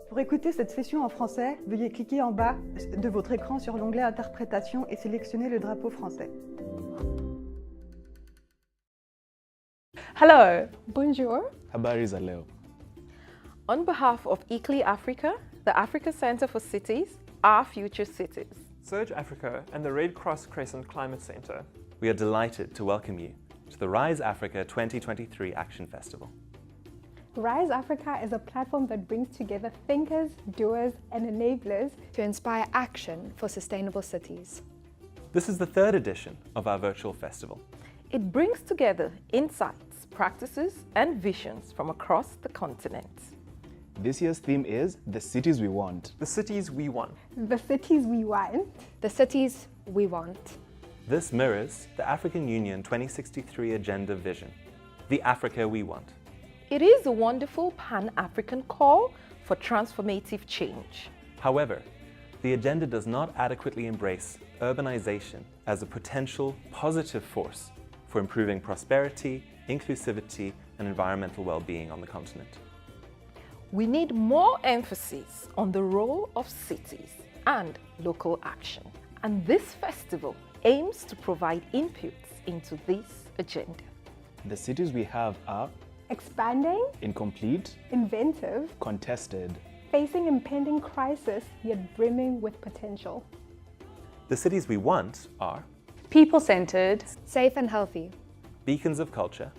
Pour écouter cette session en français, veuillez cliquer en bas de votre écran sur l'onglet Interprétation et sélectionner le drapeau français. Hello, bonjour. Habari za leo. On behalf of ICLEI Africa, the Africa Centre for Cities, Our Future Cities, Surge Africa and the Red Cross Crescent Climate Centre, We are delighted to welcome you to the Rise Africa 2023 Action Festival. Rise Africa is a platform that brings together thinkers, doers, and enablers to inspire action for sustainable cities. This is the third edition of our virtual festival. It brings together insights, practices, and visions from across the continent. This year's theme is The Cities We Want. the cities we want. the cities we want. The cities we want. This mirrors the African Union 2063 Agenda vision, the Africa we want. It is a wonderful Pan-African call for transformative change. However, the agenda does not adequately embrace urbanization as a potential positive force for improving prosperity, inclusivity, and environmental well-being on the continent. We need more emphasis on the role of cities and local action. And this festival aims to provide inputs into this agenda. The cities we have are Expanding, incomplete, inventive, contested, facing impending crisis, yet brimming with potential. The cities we want are people-centered, Safe and healthy. beacons of culture,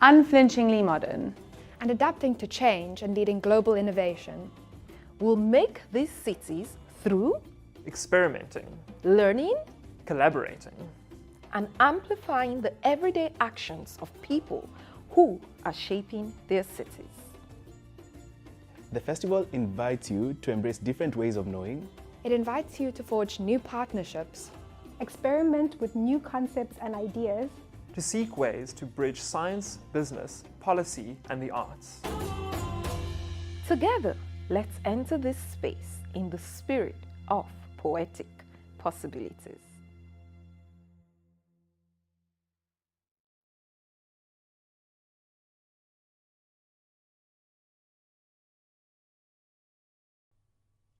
unflinchingly modern. And adapting to change and leading global innovation. We'll make these cities through Experimenting, learning collaborating, and amplifying the everyday actions of people who are shaping their cities. The festival invites you to embrace different ways of knowing, It invites you to forge new partnerships, Experiment with new concepts and ideas. to seek ways to bridge science, business, policy, and the arts. Together, let's enter this space in the spirit of poetic possibilities.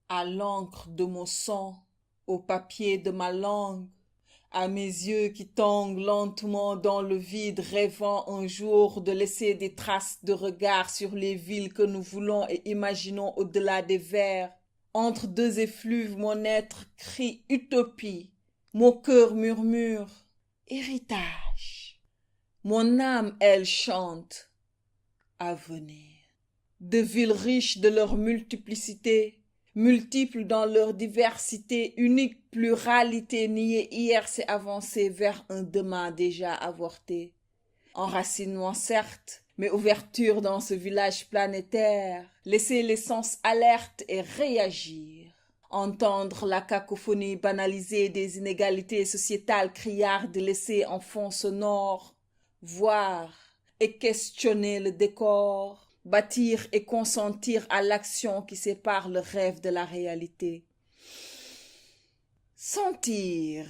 À l'encre de mon sang, au papier de ma langue, à mes yeux qui tanguent lentement dans le vide, rêvant un jour de laisser des traces de regard sur les villes que nous voulons et imaginons au-delà des vers. Entre deux effluves, mon être crie utopie, mon cœur murmure héritage. Mon âme, elle, chante avenir. De villes riches de leur multiplicité, multiples dans leur diversité, unique pluralité niée hier s'est avancée vers un demain déjà avorté. Enracinement certes, mais ouverture dans ce village planétaire, laisser les sens alertes et réagir. Entendre la cacophonie banalisée des inégalités sociétales criardes laissées en fond sonore, voir et questionner le décor, bâtir et consentir à l'action qui sépare le rêve de la réalité. Sentir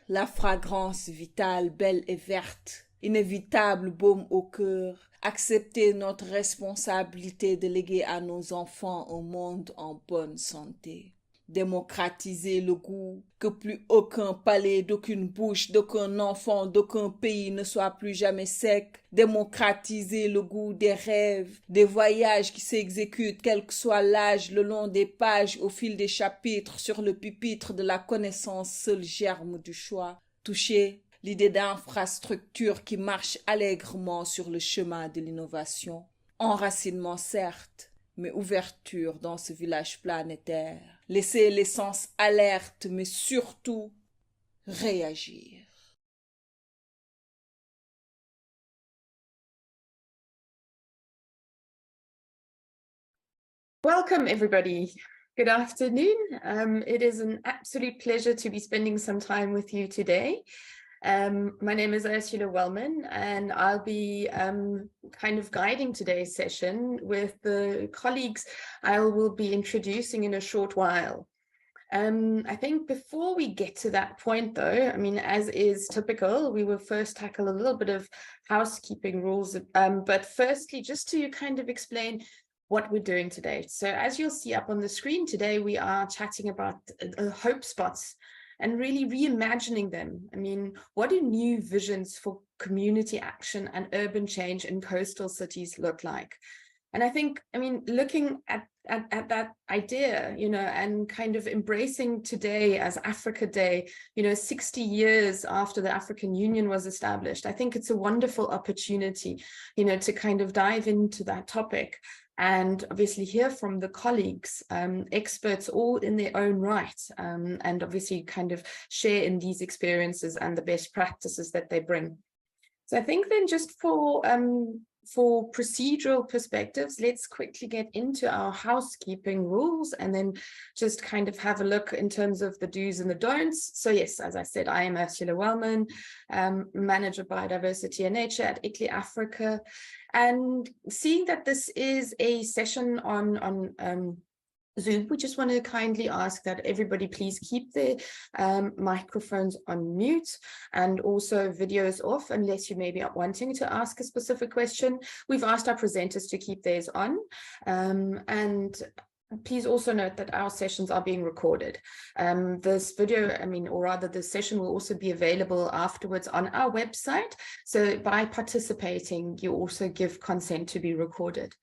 la fragrance vitale, belle et verte, inévitable baume au cœur, accepter notre responsabilité de léguer à nos enfants un monde en bonne santé. Démocratiser le goût, que plus aucun palais, d'aucune bouche, d'aucun enfant, d'aucun pays ne soit plus jamais sec. Démocratiser le goût des rêves, des voyages qui s'exécutent, quel que soit l'âge, le long des pages, au fil des chapitres, sur le pupitre de la connaissance, seul germe du choix. Toucher l'idée d'infrastructure qui marche allègrement sur le chemin de l'innovation. Enracinement certes, mais ouverture dans ce village planétaire. Laisser les sens alertes, mais surtout réagir. Welcome, everybody. Good afternoon. It is an absolute pleasure to be spending some time with you today. My name is Ursula Wellman, and I'll be kind of guiding today's session with the colleagues I will be introducing in a short while. I think before we get to that point, though, I mean, as is typical, we will first tackle a little bit of housekeeping rules. But firstly, just to kind of explain what we're doing today. So as you'll see up on the screen today, we are chatting about hope spots and really reimagining them. I mean, what do new visions for community action and urban change in coastal cities look like? And I think, I mean, looking at that idea, you know, and kind of embracing today as Africa Day, you know, 60 years after the African Union was established, I think it's a wonderful opportunity, you know, to kind of dive into that topic and obviously hear from the colleagues, experts all in their own right, and obviously kind of share in these experiences and the best practices that they bring. So I think then just for procedural perspectives, let's quickly get into our housekeeping rules and then just kind of have a look in terms of the do's and the don'ts. So yes, as I said, I am Ursula Wellman, Manager Biodiversity and Nature at ICLEI Africa. And seeing that this is a session on Zoom, we just want to kindly ask that everybody please keep their microphones on mute and also videos off unless you may be wanting to ask a specific question. We've asked our presenters to keep theirs on, and please also note that our sessions are being recorded. This video, I mean, or rather this session will also be available afterwards on our website. So by participating, you also give consent to be recorded.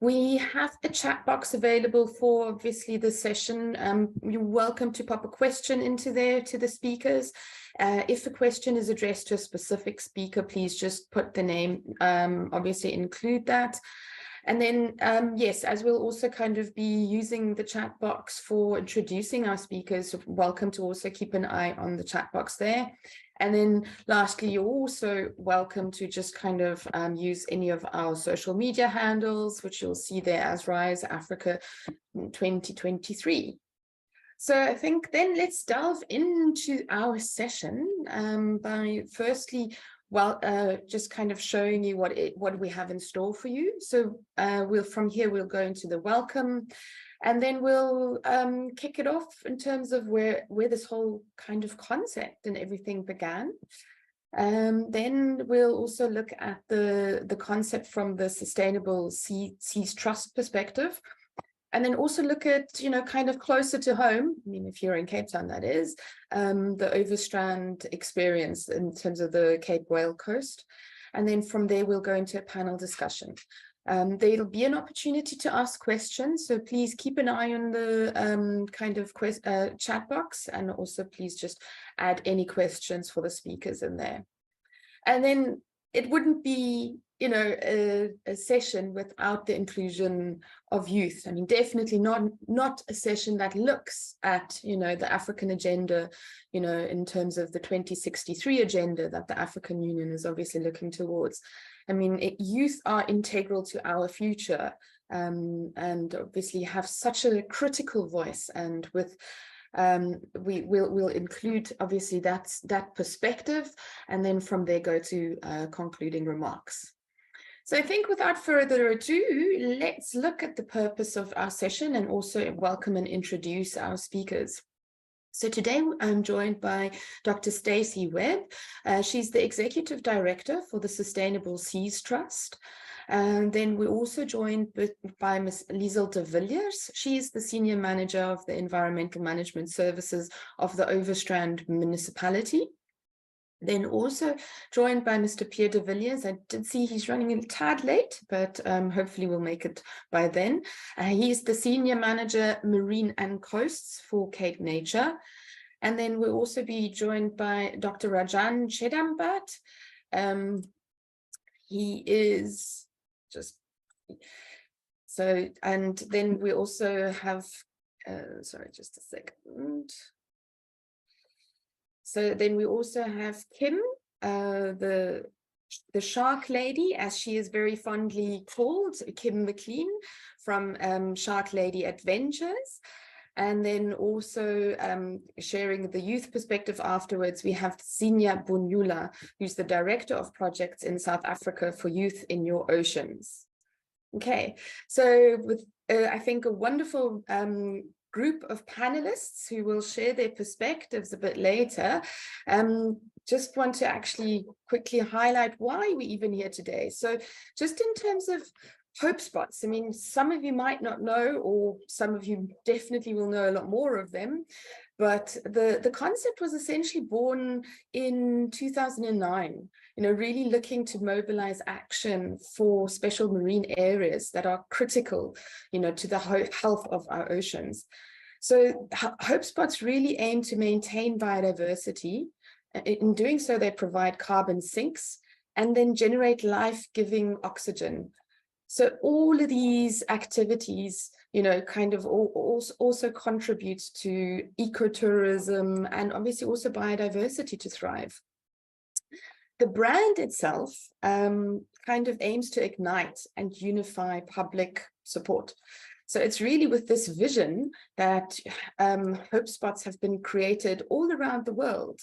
We have a chat box available for obviously the session. You're welcome to pop a question into there to the speakers. If a question is addressed to a specific speaker, please just put the name, obviously include that. And then, yes, as we'll also kind of be using the chat box for introducing our speakers, welcome to also keep an eye on the chat box there. And then lastly, you're also welcome to just kind of use any of our social media handles, which you'll see there as Rise Africa 2023. So I think then let's delve into our session by firstly, just kind of showing you what we have in store for you. So from here, we'll go into the welcome, and then we'll kick it off in terms of where this whole kind of concept and everything began. Then we'll also look at the concept from the Sustainable Seas Trust perspective. And then also look at, you know, kind of closer to home, I mean, if you're in Cape Town, that is, the Overstrand experience in terms of the Cape Whale coast. And then from there, we'll go into a panel discussion. There'll be an opportunity to ask questions, so please keep an eye on the kind of chat box, and also please just add any questions for the speakers in there. And then it wouldn't be, you know, a session without the inclusion of youth. I mean, definitely not a session that looks at, you know, the African agenda, you know, in terms of the 2063 agenda that the African Union is obviously looking towards. I mean, youth are integral to our future, and obviously have such a critical voice. And with we'll include obviously that perspective, and then from there go to concluding remarks. So I think without further ado, let's look at the purpose of our session and also welcome and introduce our speakers. So today I'm joined by Dr. Stacey Webb. She's the Executive Director for the Sustainable Seas Trust. And then we're also joined by Ms. Liesel de Villiers. She is the Senior Manager of the Environmental Management Services of the Overstrand Municipality. Then also joined by Mr. Pierre de Villiers. I did see he's running a tad late, but hopefully we'll make it by then. He's the Senior Manager Marine and Coasts for Cape Nature. And then we'll also be joined by Dr. Rajan Chedambat. He is just, so, and then we also have, sorry, just a second. So then we also have Kim, the shark lady, as she is very fondly called, Kim McLean from Shark Lady Adventures. And then also sharing the youth perspective afterwards, we have Zinia Bunyula, who's the Director of Projects in South Africa for Youth in Your Oceans. Okay, so with I think a wonderful group of panelists who will share their perspectives a bit later. Just want to actually quickly highlight why we're even here today. So just in terms of Hope spots. I mean, some of you might not know, or some of you definitely will know a lot more of them, but the concept was essentially born in 2009, really looking to mobilize action for special marine areas that are critical, to the health of our oceans. So Hope Spots really aim to maintain biodiversity. In doing so, they provide carbon sinks and then generate life-giving oxygen. So all of these activities, kind of also contributes to ecotourism and obviously also biodiversity to thrive. The brand itself kind of aims to ignite and unify public support. So it's really with this vision that Hope Spots have been created all around the world.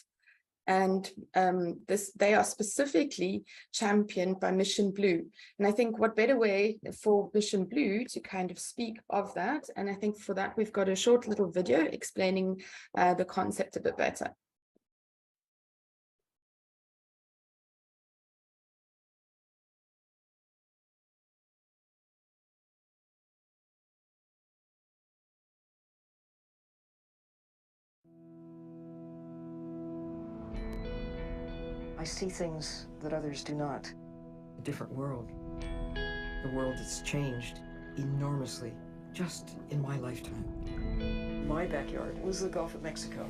And they are specifically championed by Mission Blue. And I think what better way for Mission Blue to kind of speak of that. And I think for that, we've got a short little video explaining the concept a bit better. I see things that others do not. A different world. A world that's changed enormously just in my lifetime. My backyard was the Gulf of Mexico.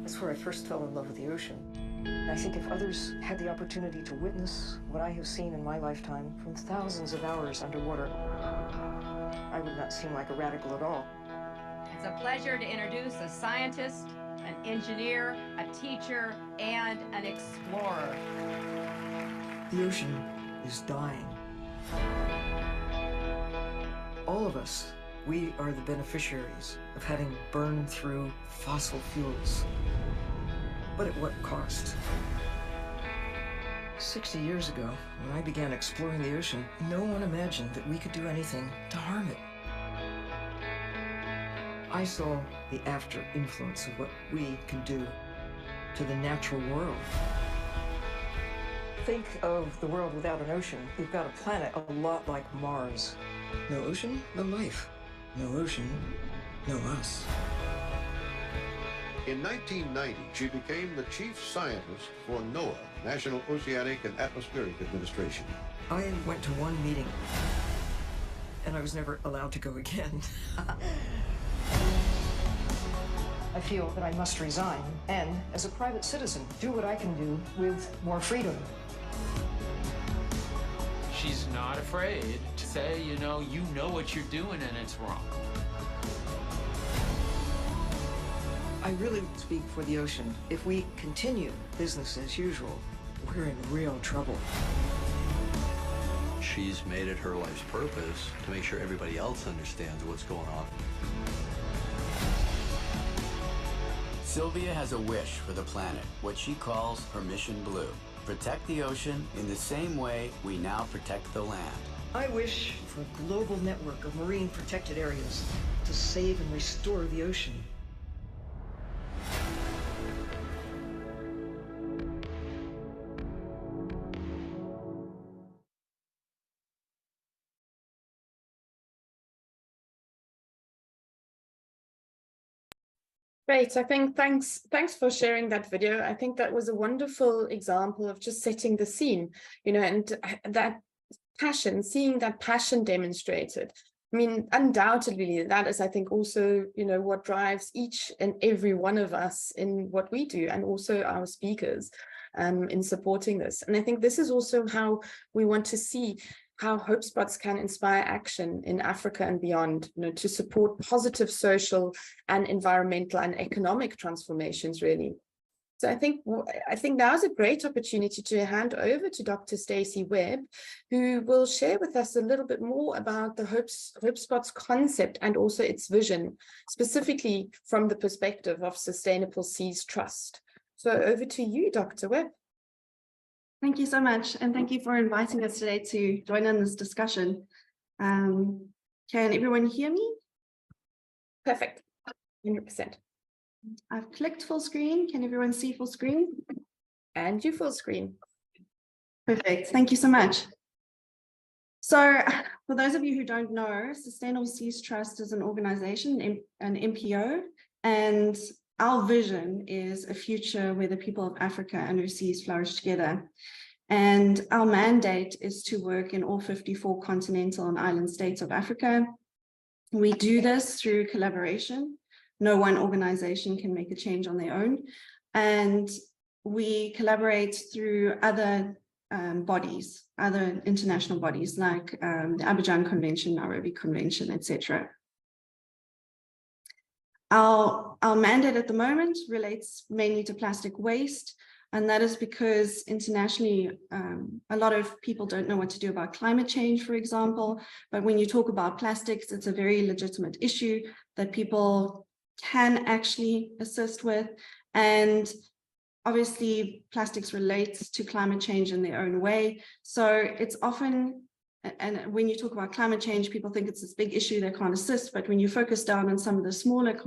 That's where I first fell in love with the ocean. I think if others had the opportunity to witness what I have seen in my lifetime from thousands of hours underwater, I would not seem like a radical at all. It's a pleasure to introduce a scientist, an engineer, a teacher, and an explorer. The ocean is dying. All of us, we are the beneficiaries of having burned through fossil fuels. But at what cost? 60 years ago, when I began exploring the ocean, no one imagined that we could do anything to harm it. I saw the after influence of what we can do to the natural world. Think of the world without an ocean. You've got a planet a lot like Mars. No ocean, no life. No ocean, no us. In 1990, she became the chief scientist for NOAA, National Oceanic and Atmospheric Administration. I went to one meeting, and I was never allowed to go again. I feel that I must resign and, as a private citizen, do what I can do with more freedom. She's not afraid to say, you know what you're doing and it's wrong. I really speak for the ocean. If we continue business as usual, we're in real trouble. She's made it her life's purpose to make sure everybody else understands what's going on. Sylvia has a wish for the planet, what she calls her Mission Blue. Protect the ocean in the same way we now protect the land. I wish for a global network of marine protected areas to save and restore the ocean. Great. I think thanks for sharing that video. I think that was a wonderful example of just setting the scene, and that passion, seeing that passion demonstrated. I mean, undoubtedly, that is, I think, also, what drives each and every one of us in what we do, and also our speakers in supporting this. And I think this is also how we want to see how Hope Spots can inspire action in Africa and beyond, to support positive social and environmental and economic transformations, really. So I think now is a great opportunity to hand over to Dr. Stacey Webb, who will share with us a little bit more about the Hope Spots concept and also its vision, specifically from the perspective of Sustainable Seas Trust. So over to you, Dr. Webb. Thank you so much, and thank you for inviting us today to join in this discussion. Can everyone hear me? Perfect, 100%. I've clicked full screen. Can everyone see full screen? And you full screen. Perfect, thank you so much. So for those of you who don't know, Sustainable Seas Trust is an organization, an NPO, and our vision is a future where the people of Africa and her seas flourish together. And our mandate is to work in all 54 continental and island states of Africa. We do this through collaboration. No one organization can make a change on their own. And we collaborate through other bodies, other international bodies like the Abidjan Convention, Nairobi Convention, etc. Our mandate at the moment relates mainly to plastic waste, and that is because internationally, a lot of people don't know what to do about climate change, for example. But when you talk about plastics, it's a very legitimate issue that people can actually assist with. And obviously, plastics relate to climate change in their own way. So it's often, and when you talk about climate change, people think it's this big issue they can't assist. But when you focus down on some of the smaller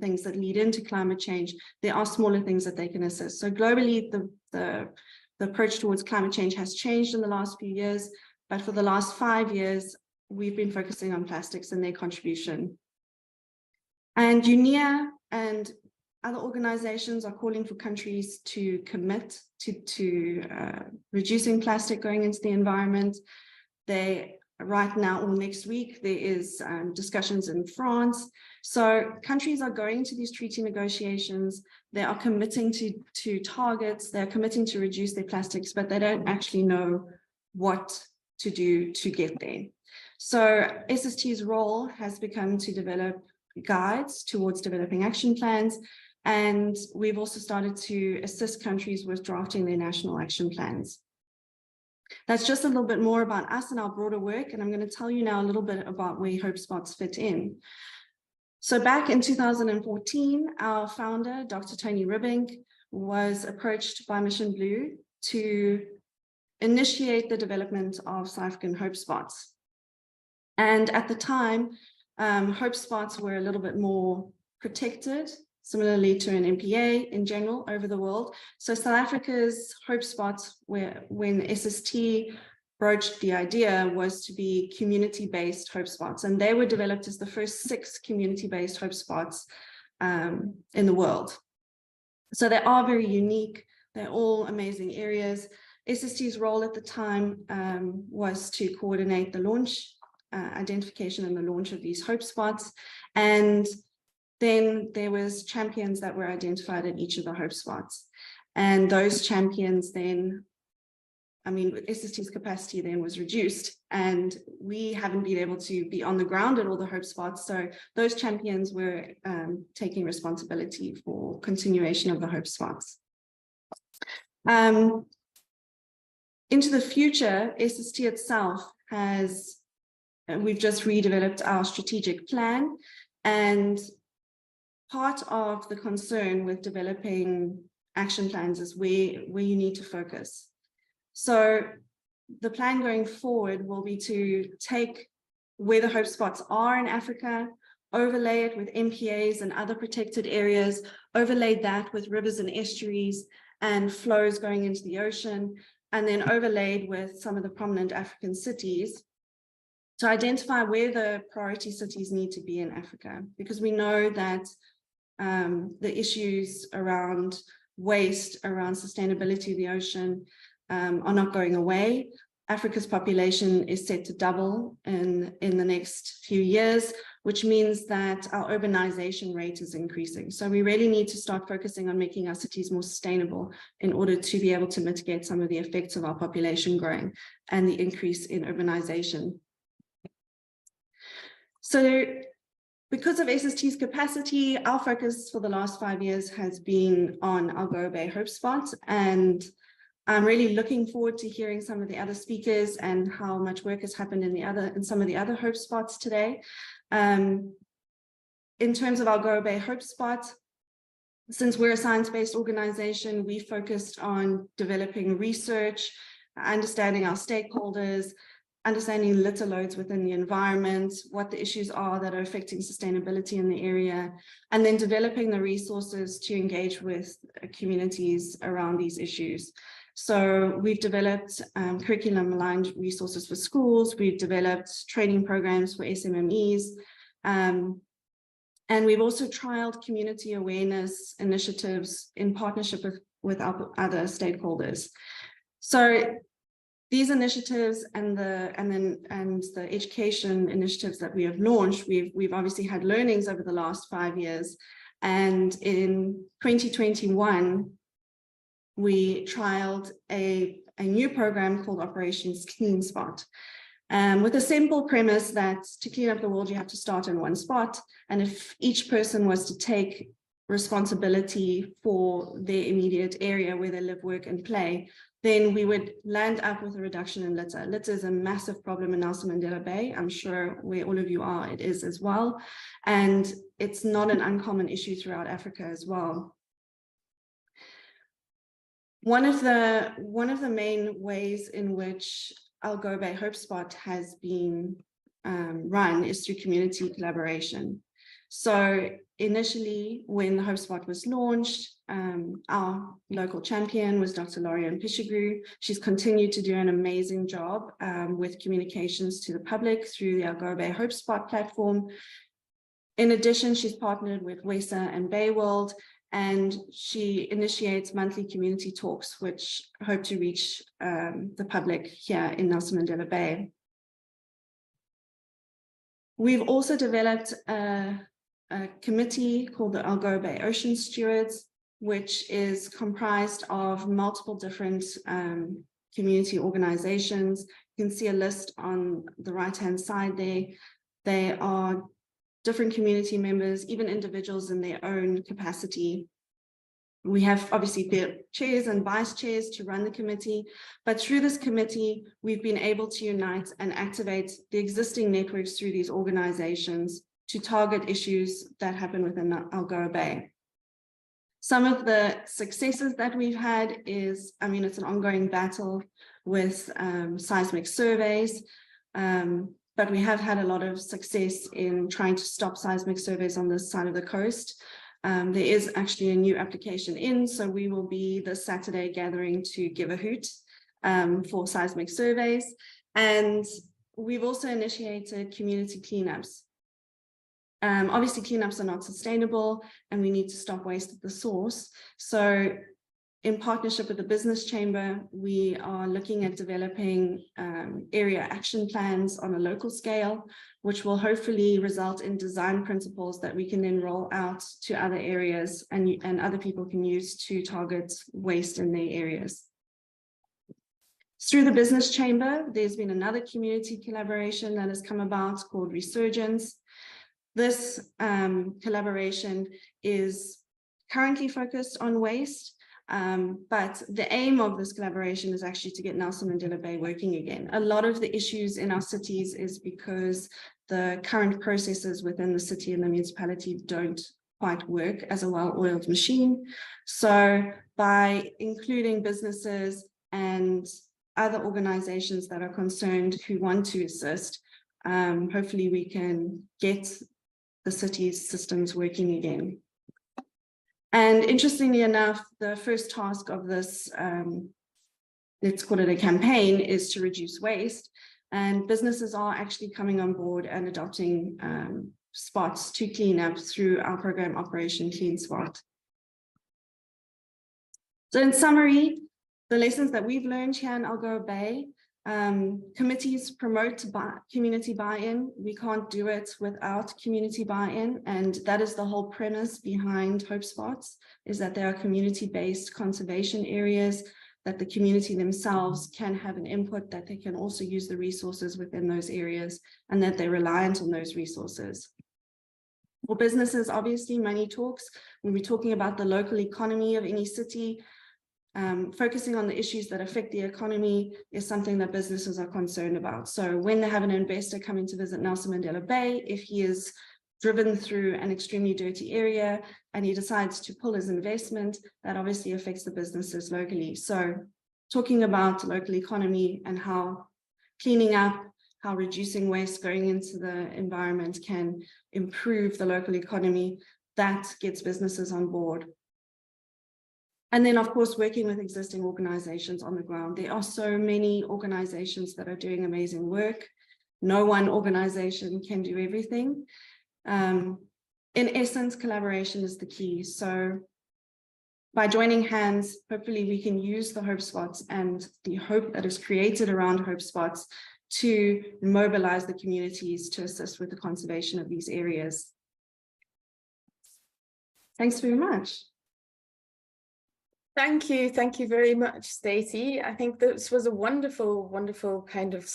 things that lead into climate change, there are smaller things that they can assist. So globally, the approach towards climate change has changed in the last few years. But for the last 5 years, we've been focusing on plastics and their contribution. And UNIA and other organizations are calling for countries to commit to reducing plastic going into the environment. Right now or next week, there is discussions in France. So countries are going to these treaty negotiations. They are committing to targets. They're committing to reduce their plastics, but they don't actually know what to do to get there. So SST's role has become to develop guides towards developing action plans. And we've also started to assist countries with drafting their national action plans. That's just a little bit more about us and our broader work. And I'm going to tell you now a little bit about where Hope Spots fit in. So back in 2014, our founder, Dr. Tony Ribbink, was approached by Mission Blue to initiate the development of South African Hope Spots. And at the time, Hope Spots were a little bit more protected, similarly to an MPA in general over the world. So South Africa's Hope Spots, when SST broached the idea, was to be community-based Hope Spots. And they were developed as the first 6 community-based Hope Spots in the world. So they are very unique. They're all amazing areas. SST's role at the time was to coordinate the launch, identification and the launch of these Hope Spots. And then there was champions that were identified at each of the Hope Spots. And those champions then, SST's capacity then was reduced, and we haven't been able to be on the ground at all the Hope Spots. So those champions were taking responsibility for continuation of the Hope Spots. Into the future, SST itself we've just redeveloped our strategic plan, and part of the concern with developing action plans is where you need to focus. So the plan going forward will be to take where the Hope Spots are in Africa, overlay it with MPAs and other protected areas, overlay that with rivers and estuaries and flows going into the ocean, and then overlaid with some of the prominent African cities to identify where the priority cities need to be in Africa, because we know that the issues around waste, around sustainability of the ocean are not going away. Africa's population is set to double in the next few years, which means that our urbanization rate is increasing. So we really need to start focusing on making our cities more sustainable in order to be able to mitigate some of the effects of our population growing and the increase in urbanization. So because of SST's capacity, our focus for the last 5 years has been on Algoa Bay Hope Spot, and I'm really looking forward to hearing some of the other speakers and how much work has happened in some of the other Hope Spots today. In terms of Algoa Bay Hope Spot, since we're a science-based organization, we focused on developing research, understanding our stakeholders, understanding litter loads within the environment, what the issues are that are affecting sustainability in the area, and then developing the resources to engage with communities around these issues. So we've developed curriculum-aligned resources for schools, we've developed training programs for SMMEs, and we've also trialed community awareness initiatives in partnership with other stakeholders. So these initiatives and the education initiatives that we have launched, we've obviously had learnings over the last 5 years. And in 2021, we trialed a new program called Operations Clean Spot, with a simple premise that to clean up the world, you have to start in one spot. And if each person was to take responsibility for their immediate area where they live, work, and play, then we would land up with a reduction in litter. Litter is a massive problem in Nelson Mandela Bay. I'm sure where all of you are, it is as well. And it's not an uncommon issue throughout Africa as well. One of the main ways in which Algobe Hope Spot has been run is through community collaboration. So initially, when the Hope Spot was launched, our local champion was Dr. Lorian Pishigru. She's continued to do an amazing job with communications to the public through the Algobe Hope Spot platform. In addition, she's partnered with WESA and Bayworld, and she initiates monthly community talks, which hope to reach the public here in Nelson Mandela Bay. We've also developed a committee called the Algobe Ocean Stewards, which is comprised of multiple different community organizations. You can see a list on the right-hand side there. They are different community members, even individuals in their own capacity. We have obviously the chairs and vice chairs to run the committee, but through this committee, we've been able to unite and activate the existing networks through these organizations to target issues that happen within Algoa Bay. Some of the successes that we've had is, I mean, it's an ongoing battle with seismic surveys, but we have had a lot of success in trying to stop seismic surveys on this side of the coast. There is actually a new application in, so we will be this Saturday gathering to give a hoot for seismic surveys. And we've also initiated community cleanups. Obviously, cleanups are not sustainable and we need to stop waste at the source. So in partnership with the Business Chamber, we are looking at developing area action plans on a local scale, which will hopefully result in design principles that we can then roll out to other areas and other people can use to target waste in their areas. Through the Business Chamber, there's been another community collaboration that has come about called Resurgence. This collaboration is currently focused on waste, but the aim of this collaboration is actually to get Nelson Mandela Bay working again. A lot of the issues in our cities is because the current processes within the city and the municipality don't quite work as a well-oiled machine. So by including businesses and other organizations that are concerned who want to assist, hopefully we can get the city's systems working again. And interestingly enough, the first task of this, let's call it a campaign, is to reduce waste. And businesses are actually coming on board and adopting spots to clean up through our program Operation Clean Spot. So in summary, the lessons that we've learned here in Algoa Bay: committees promote community buy-in. We can't do it without community buy-in, and that is the whole premise behind Hope Spots, is that they are community-based conservation areas, that the community themselves can have an input, that they can also use the resources within those areas, and that they're reliant on those resources. For businesses, obviously, money talks. When we're talking about the local economy of any city, focusing on the issues that affect the economy is something that businesses are concerned about. So when they have an investor coming to visit Nelson Mandela Bay, if he is driven through an extremely dirty area and he decides to pull his investment, that obviously affects the businesses locally. So talking about local economy and how cleaning up, how reducing waste going into the environment can improve the local economy, that gets businesses on board. And then, of course, working with existing organizations on the ground. There are so many organizations that are doing amazing work. No one organization can do everything. In essence, collaboration is the key. So by joining hands, hopefully we can use the Hope Spots and the hope that is created around Hope Spots to mobilize the communities to assist with the conservation of these areas. Thanks very much. Thank you very much, Stacey. I think this was a wonderful, wonderful kind of,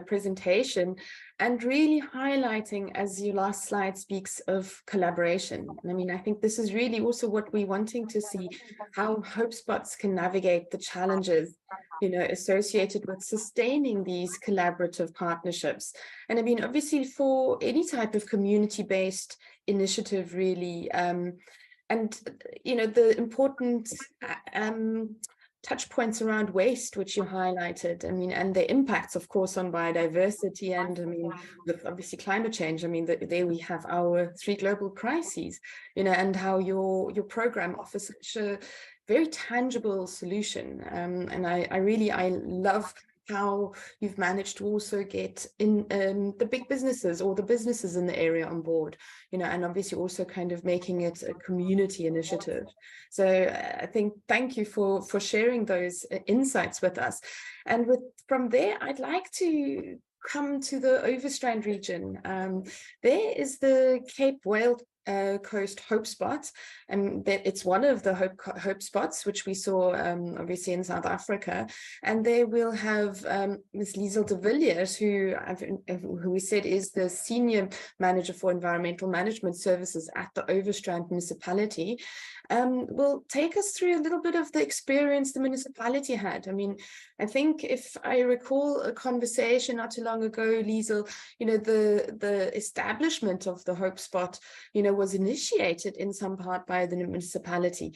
presentation, and really highlighting, as your last slide speaks of collaboration. I mean, I think this is really also what we're wanting to see, how Hope Spots can navigate the challenges, associated with sustaining these collaborative partnerships. And I mean, obviously, for any type of community-based initiative, really, and, the important touch points around waste, which you highlighted, I mean, and the impacts, of course, on biodiversity, and I mean, with obviously climate change. I mean, there we have our 3 global crises, and how your program offers such a very tangible solution. And I love how you've managed to also get in the big businesses, or the businesses in the area, on board, and obviously also kind of making it a community initiative. So I think, thank you for sharing those insights with us. And from there, I'd like to come to the Overstrand region. There is the Cape Whale Coast Hope Spot, and it's one of the Hope Spots which we saw obviously in South Africa. And there we'll have Ms. Liesel de Villiers, who we said is the Senior Manager for Environmental Management Services at the Overstrand Municipality. Will take us through a little bit of the experience the municipality had. I mean, I think if I recall a conversation not too long ago, Liesel, the establishment of the Hope Spot, was initiated in some part by the municipality.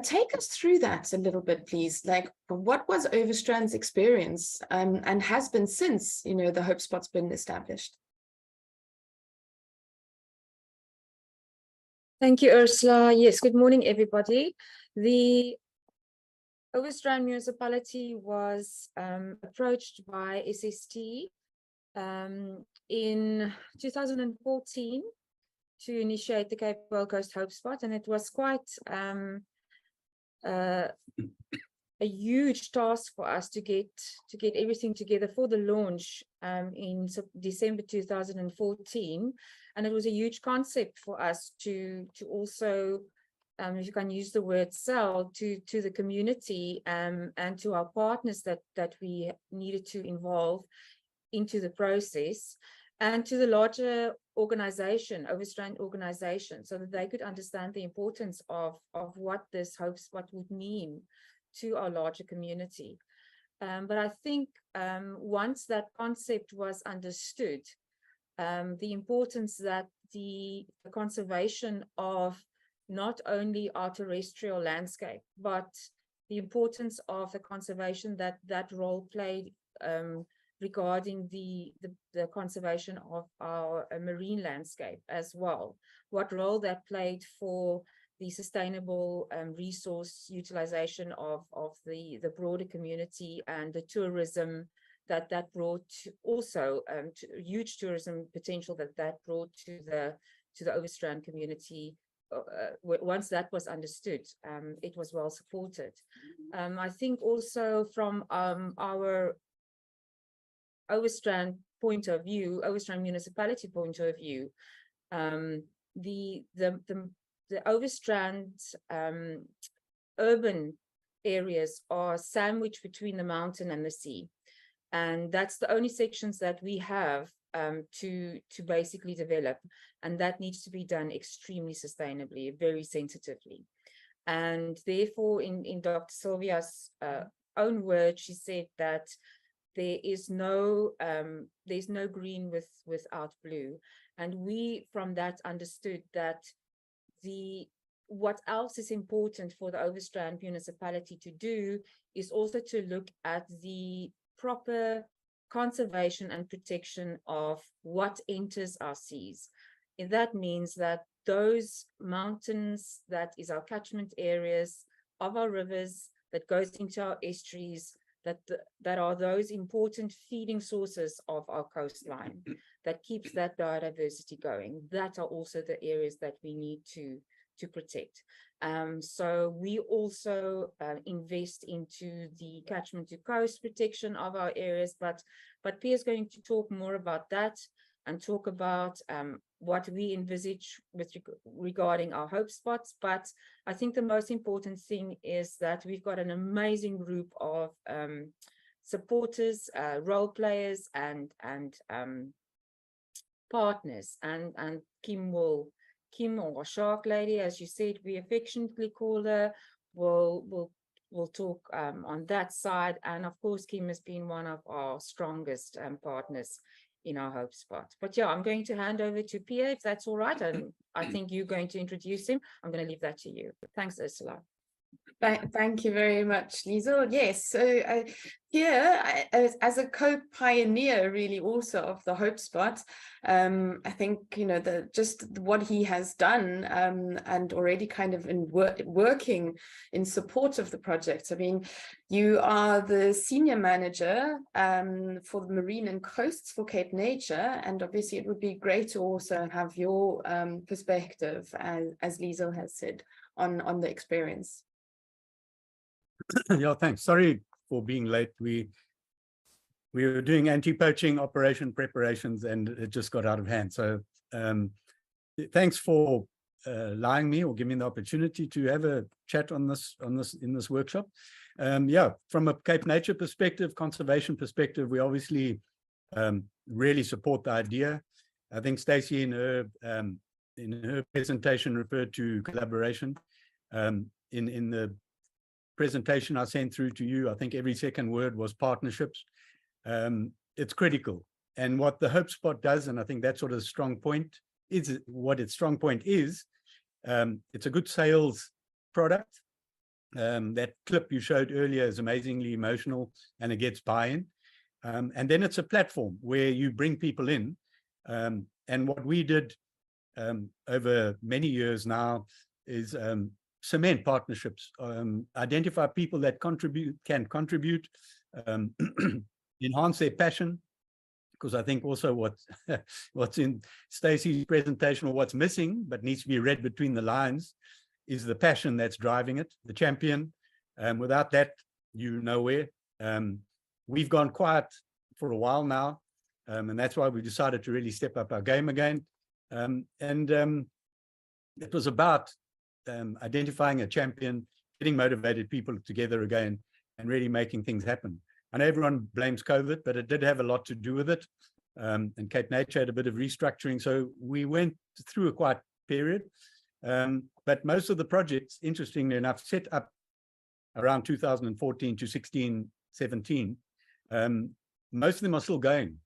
Take us through that a little bit, please. Like, what was Overstrand's experience and has been since, the Hope Spot's been established? Thank you, Ursula. Yes, good morning, everybody. The Overstrand Municipality was approached by SST in 2014 to initiate the Cape Whale Coast Hope Spot, and it was quite a huge task for us to get everything together for the launch in December 2014. And it was a huge concept for us to also, if you can use the word, sell to the community and to our partners that we needed to involve into the process, and to the larger organization, Overstrand organization, so that they could understand the importance of what this Hope Spot would mean to our larger community. But I think once that concept was understood, the importance that the conservation of not only our terrestrial landscape, but the importance of the conservation that role played regarding the conservation of our marine landscape as well. What role that played for the sustainable resource utilization of the broader community, and the tourism that brought, also huge tourism potential that brought to the Overstrand community. Once that was understood, it was well supported. I think also from our Overstrand point of view, Overstrand municipality point of view, the Overstrand urban areas are sandwiched between the mountain and the sea, and that's the only sections that we have to basically develop, and that needs to be done extremely sustainably, very sensitively. And therefore, in Dr. Sylvia's own words, she said that there's no green without blue, and we from that understood that what else is important for the Overstrand municipality to do is also to look at the proper conservation and protection of what enters our seas. And that means that those mountains, that is our catchment areas, of our rivers that goes into our estuaries, that are those important feeding sources of our coastline, that keeps that biodiversity going. That are also the areas that we need to protect. So we also invest into the catchment to coast protection of our areas, but Pia is going to talk more about that and talk about what we envisage regarding our hope spots. But I think the most important thing is that we've got an amazing group of supporters, role players, and partners. And Kim, or Shark Lady, as you said, we affectionately call her, will talk on that side. And of course, Kim has been one of our strongest partners in our hope spot. But yeah, I'm going to hand over to Pia, if that's all right. And I think you're going to introduce him. I'm going to leave that to you. Thanks, Ursula. Thank you very much, Liesel. Yes, so here, as a co-pioneer, really, also of the Hope Spot, I think, just what he has done and already kind of working in support of the project. I mean, you are the senior manager for the marine and coasts for Cape Nature, and obviously it would be great to also have your perspective, as Liesel has said, on the experience. Yeah, thanks. Sorry for being late. We were doing anti-poaching operation preparations and it just got out of hand. So thanks for allowing me or giving me the opportunity to have a chat in this workshop. Yeah, from a Cape Nature perspective, conservation perspective, we obviously really support the idea. I think Stacey in her presentation referred to collaboration. In the presentation I sent through to you, I think every second word was partnerships. It's critical. And what the Hope Spot does, and I think that's sort of a strong point, is what its strong point is, it's a good sales product. That clip you showed earlier is amazingly emotional and it gets buy-in. And then it's a platform where you bring people in. And what we did over many years now is cement partnerships, identify people that can contribute, enhance their passion, because I think also what's in Stacey's presentation, or what's missing but needs to be read between the lines, is the passion that's driving it, the champion. Without that, you're nowhere. We've gone quiet for a while now, and that's why we decided to really step up our game again. It was about identifying a champion, getting motivated people together again, and really making things happen. I know everyone blames COVID, but it did have a lot to do with it. And Cape Nature had a bit of restructuring, so we went through a quiet period. But most of the projects, interestingly enough, set up around 2014 to 16, 17. Most of them are still going.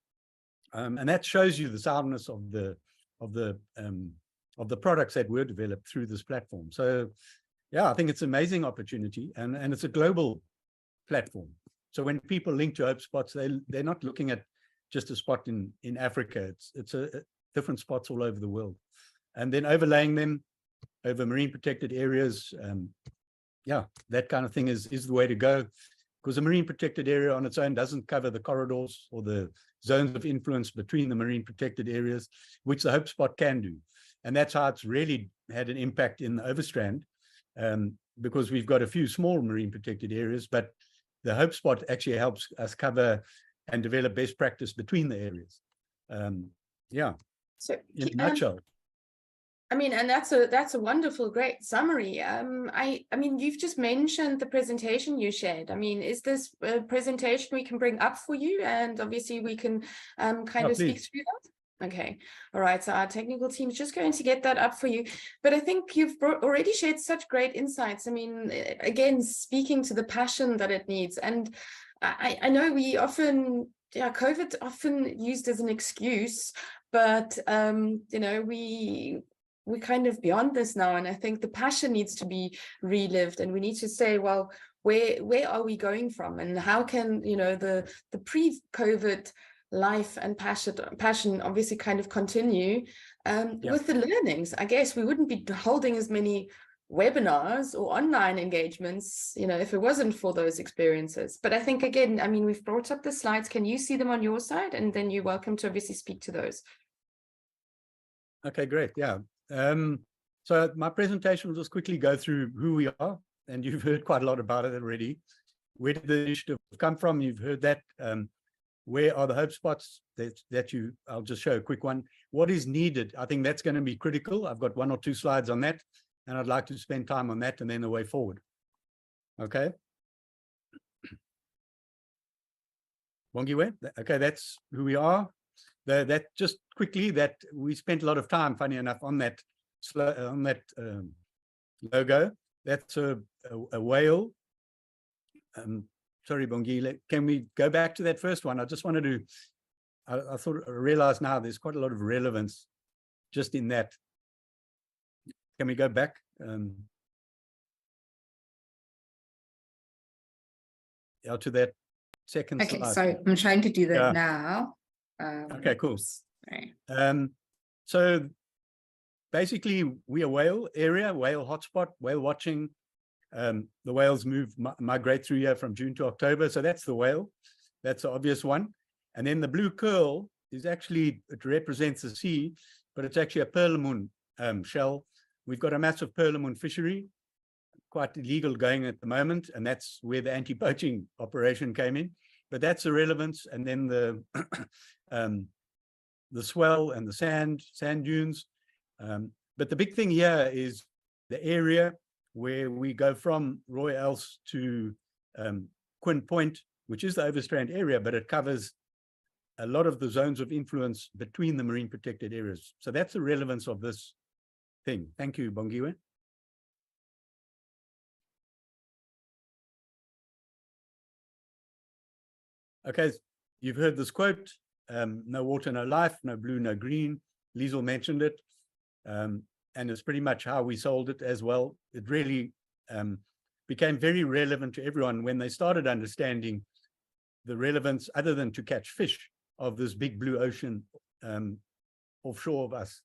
And that shows you the soundness of the products that were developed through this platform. So yeah, I think it's an amazing opportunity, and it's a global platform. So when people link to Hope Spots, they're not looking at just a spot in Africa. It's different spots all over the world. And then overlaying them over marine protected areas, yeah, that kind of thing is the way to go, because a marine protected area on its own doesn't cover the corridors or the zones of influence between the marine protected areas, which the Hope Spot can do. And that's how it's really had an impact in the Overstrand, because we've got a few small marine protected areas, but the Hope Spot actually helps us cover and develop best practice between the areas. Yeah, so in a nutshell. I mean, and that's a wonderful, great summary. I mean, you've just mentioned the presentation you shared. I mean, is this a presentation we can bring up for you? And obviously we can kind of speak through that. Okay, all right, so our technical team is just going to get that up for you. But I think you've already shared such great insights. I mean, again, speaking to the passion that it needs. And I know we often, COVID often used as an excuse, but, we're kind of beyond this now. And I think the passion needs to be relived, and we need to say, well, where are we going from? And how can, the pre-COVID life and passion obviously kind of continue with the learnings? I guess we wouldn't be holding as many webinars or online engagements, you know, if it wasn't for those experiences. But I think, again, I mean, we've brought up the slides. Can you see them on your side? And then you're welcome to obviously speak to those. Okay, great. Yeah. So my presentation will just quickly go through who we are, and you've heard quite a lot about it already. Where did the initiative come from? You've heard that. Where are the hope spots I'll just show a quick one. What is needed? I think that's going to be critical. I've got 1 or 2 slides on that, and I'd like to spend time on that and then the way forward. Okay. Bongiwe. Okay, that's who we are. That just quickly, that we spent a lot of time, funny enough, on that logo. That's a whale. Sorry, Bongile, can we go back to that first one? I just wanted to, I realized now there's quite a lot of relevance just in that. Can we go back? To that second slide. Okay, so I'm trying to do that now. Okay, cool. Sorry. So basically, we are whale area, whale hotspot, whale watching. The whales migrate through here from June to October. So that's the whale. That's the obvious one. And then the blue curl is actually, it represents the sea, but it's actually a perlemoon shell. We've got a massive perlemoon fishery, quite illegal going at the moment. And that's where the anti-poaching operation came in. But that's the relevance. And then the swell and the sand dunes. But the big thing here is the area where we go from Roy Else to Quinn Point, which is the Overstrand area, but it covers a lot of the zones of influence between the marine protected areas. So that's the relevance of this thing. Thank you, Bongiwe. Okay, you've heard this quote, no water, no life, no blue, no green. Liesel mentioned it. And it's pretty much how we sold it as well. It really became very relevant to everyone when they started understanding the relevance, other than to catch fish, of this big blue ocean offshore of us.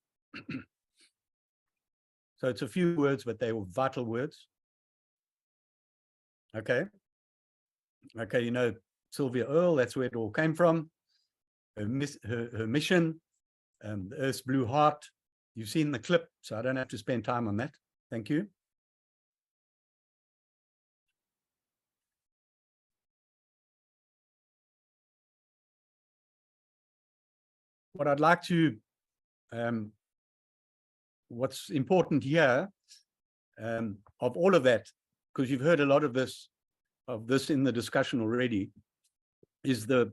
So it's a few words, but they were vital words. Okay. Okay, you know, Sylvia Earle, that's where it all came from. Her mission, the Earth's Blue Heart. You've seen the clip, so I don't have to spend time on that. Thank you. What I'd like to, what's important here, of all of that, because you've heard a lot of this in the discussion already, is the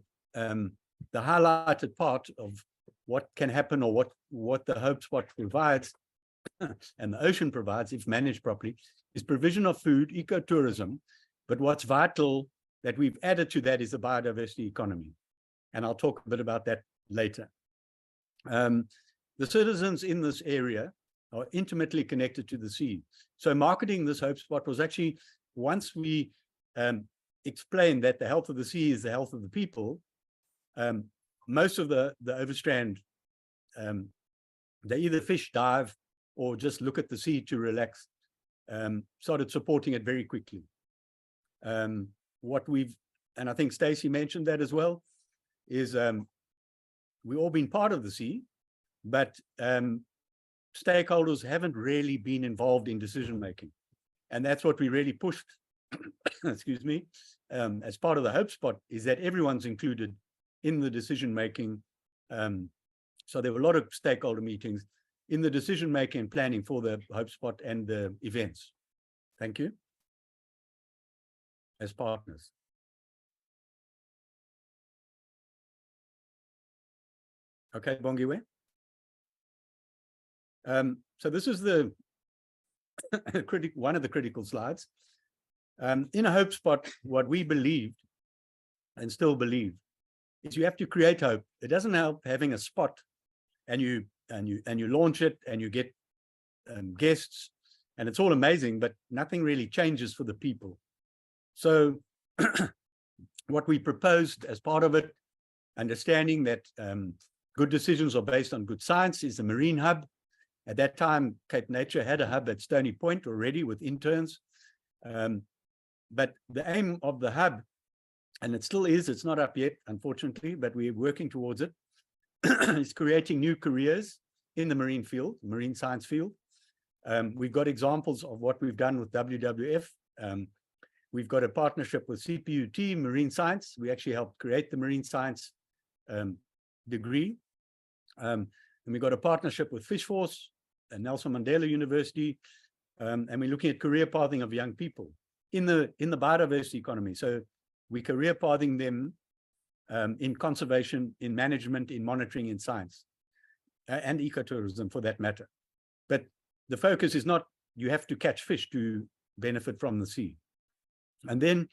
highlighted part of what can happen, or what the Hope Spot provides and the ocean provides, if managed properly, is provision of food, ecotourism. But what's vital that we've added to that is the biodiversity economy. And I'll talk a bit about that later. The citizens in this area are intimately connected to the sea. So marketing this Hope Spot was actually, once we explained that the health of the sea is the health of the people, most of the Overstrand, they either fish, dive, or just look at the sea to relax, started supporting it very quickly. What we've, and I think Stacey mentioned that as well, is we've all been part of the sea, but stakeholders haven't really been involved in decision making. And that's what we really pushed, excuse me, as part of the Hope Spot, is that everyone's included in the decision-making. So there were a lot of stakeholder meetings in the decision-making and planning for the Hope Spot and the events. Thank you. As partners. Okay, Bongiwe. So this is the one of the critical slides. In a Hope Spot, what we believed and still believe is you have to create hope. It doesn't help having a spot and you launch it and you get guests and it's all amazing, but nothing really changes for the people. So what we proposed as part of it, understanding that good decisions are based on good science, is the Marine Hub. At that time, Cape Nature had a hub at Stony Point already with interns. But the aim of the hub, and it still is, it's not up yet, unfortunately, but we're working towards it, is creating new careers in the marine field, marine science field. We've got examples of what we've done with WWF. We've got a partnership with CPUT, Marine Science. We actually helped create the marine science degree. And we've got a partnership with Fish Force and Nelson Mandela University. And we're looking at career pathing of young people in the biodiversity economy. So we're career pathing them in conservation, in management, in monitoring, in science, and ecotourism for that matter. But the focus is not you have to catch fish to benefit from the sea. And then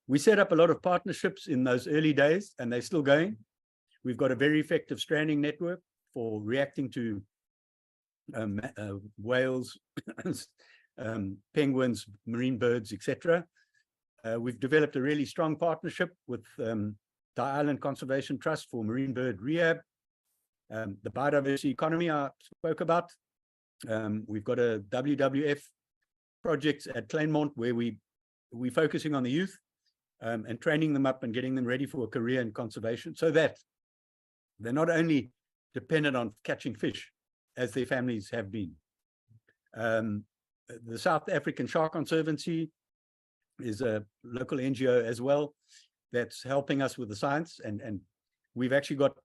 we set up a lot of partnerships in those early days, and they're still going. We've got a very effective stranding network for reacting to whales, penguins, marine birds, etc. We've developed a really strong partnership with the Island Conservation Trust for marine bird rehab. The biodiversity economy I spoke about. We've got a WWF project at Kleinmond where we're focusing on the youth and training them up and getting them ready for a career in conservation so that they're not only dependent on catching fish as their families have been. The South African Shark Conservancy is a local NGO as well that's helping us with the science, and we've actually got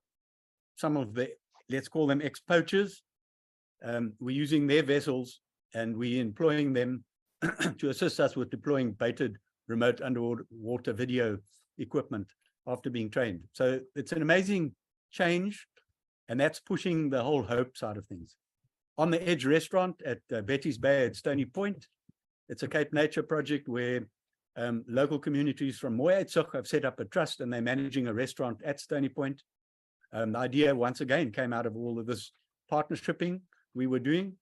some of the, let's call them ex-poachers. We're using their vessels and we're employing them to assist us with deploying baited remote underwater video equipment after being trained. So it's an amazing change, and that's pushing the whole hope side of things. On the Edge restaurant at Betty's Bay at Stony Point, it's a Cape Nature project where local communities from Moyaitsuk have set up a trust and they're managing a restaurant at Stony Point. The idea, once again, came out of all of this partnershiping we were doing.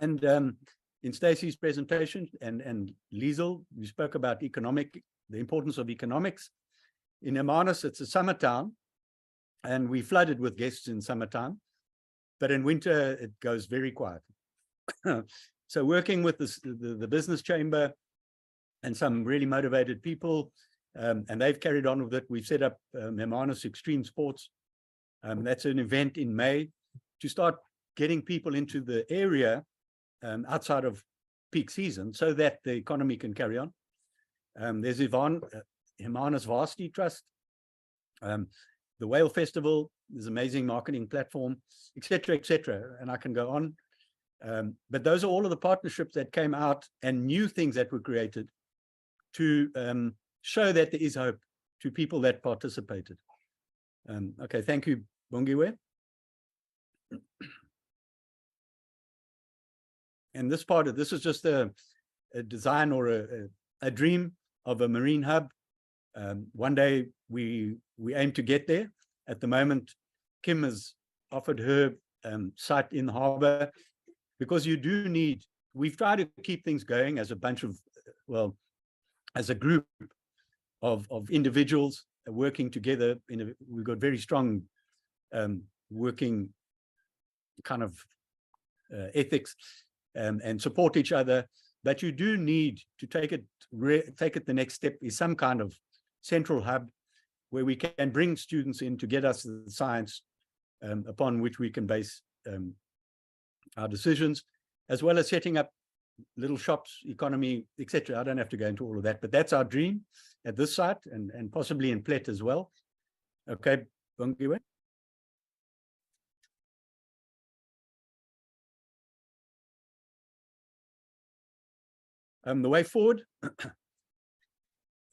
And in Stacey's presentation and Liesel, we spoke about the importance of economics. In Hermanus, it's a summer town, and we flooded with guests in summertime, but in winter, it goes very quiet. So working with the business chamber and some really motivated people, and they've carried on with it. We've set up Hermanus Extreme Sports. That's an event in May to start getting people into the area outside of peak season so that the economy can carry on. There's Hermanus Varsity Trust, the Whale Festival, this amazing marketing platform, etc., and I can go on. But those are all of the partnerships that came out and new things that were created to show that there is hope to people that participated. Okay, thank you, Bongiwe. And this is just a design or a dream of a marine hub. One day we aim to get there. At the moment, Kim has offered her site in the harbor because you do need, we've tried to keep things going as a bunch of, well, as a group of individuals working together. We've got very strong working kind of ethics and support each other, but you do need to take it the next step is some kind of central hub where we can bring students in to get us the science upon which we can base our decisions, as well as setting up little shops, economy, etc. I don't have to go into all of that, but that's our dream at this site and possibly in Plet as well. Okay, Bongiwe. The way forward,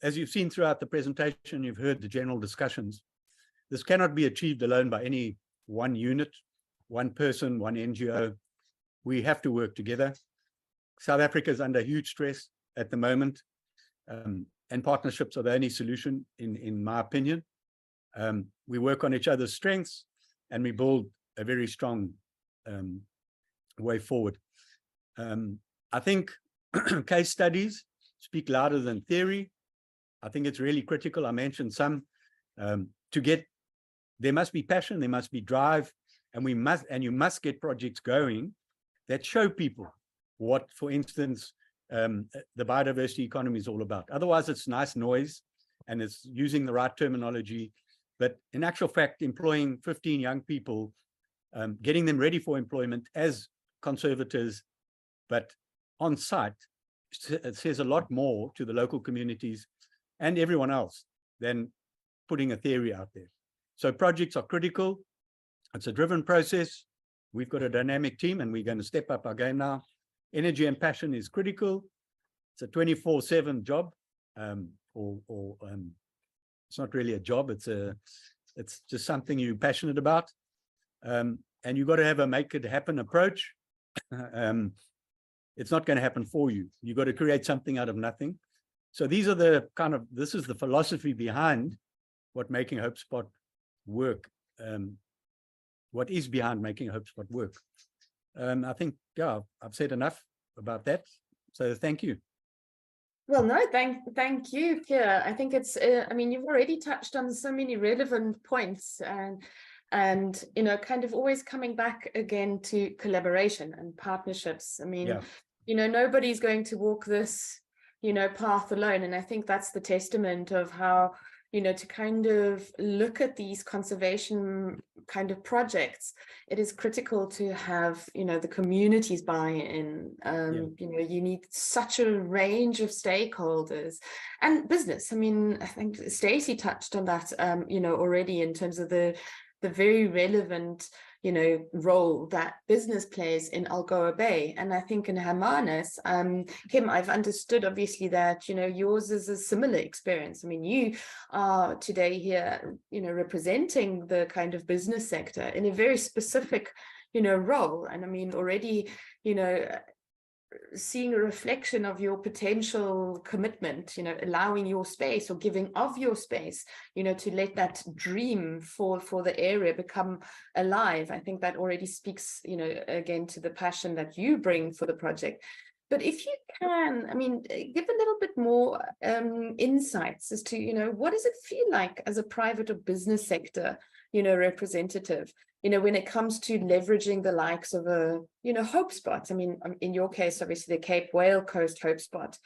as you've seen throughout the presentation, you've heard the general discussions. This cannot be achieved alone by any one unit, one person, one NGO. We have to work together. South Africa is under huge stress at the moment, and partnerships are the only solution, in my opinion. We work on each other's strengths, and we build a very strong way forward. I think case studies speak louder than theory. I think it's really critical. I mentioned some. There must be passion, there must be drive, and you must get projects going that show people what, for instance, the biodiversity economy is all about. Otherwise, it's nice noise and it's using the right terminology. But in actual fact, employing 15 young people, getting them ready for employment as conservators, but on site, it says a lot more to the local communities and everyone else than putting a theory out there. So projects are critical. It's a driven process. We've got a dynamic team and we're going to step up our game now. Energy and passion is critical. It's a 24/7 job, it's not really a job. It's just something you're passionate about. And you've got to have a make it happen approach. It's not going to happen for you. You've got to create something out of nothing. So these are the this is the philosophy behind what making Hope Spot work. What is behind making Hope Spot work. I think, yeah, I've said enough about that. So thank you. Well, no, thank you, Pierre. I think it's, I mean, you've already touched on so many relevant points and you know, kind of always coming back again to collaboration and partnerships. I mean, yeah. You know, nobody's going to walk this, you know, path alone. And I think that's the testament of how, you know, to kind of look at these conservation kind of projects, it is critical to have, you know, the communities buy-in. You know, you need such a range of stakeholders and business. I mean, I think Stacey touched on that, you know, already in terms of the very relevant, you know, role that business plays in Algoa Bay. And I think in Hermanus, Kim, I've understood obviously that, you know, yours is a similar experience. I mean, you are today here, you know, representing the kind of business sector in a very specific, you know, role. And I mean, already, you know, seeing a reflection of your potential commitment, you know, allowing your space or giving of your space, you know, to let that dream for the area become alive. I think that already speaks, you know, again to the passion that you bring for the project. But if you can, I mean, give a little bit more insights as to, you know, what does it feel like as a private or business sector, you know, representative, you know, when it comes to leveraging the likes of a, you know, Hope Spot. I mean, in your case, obviously the Cape Whale Coast Hope Spot.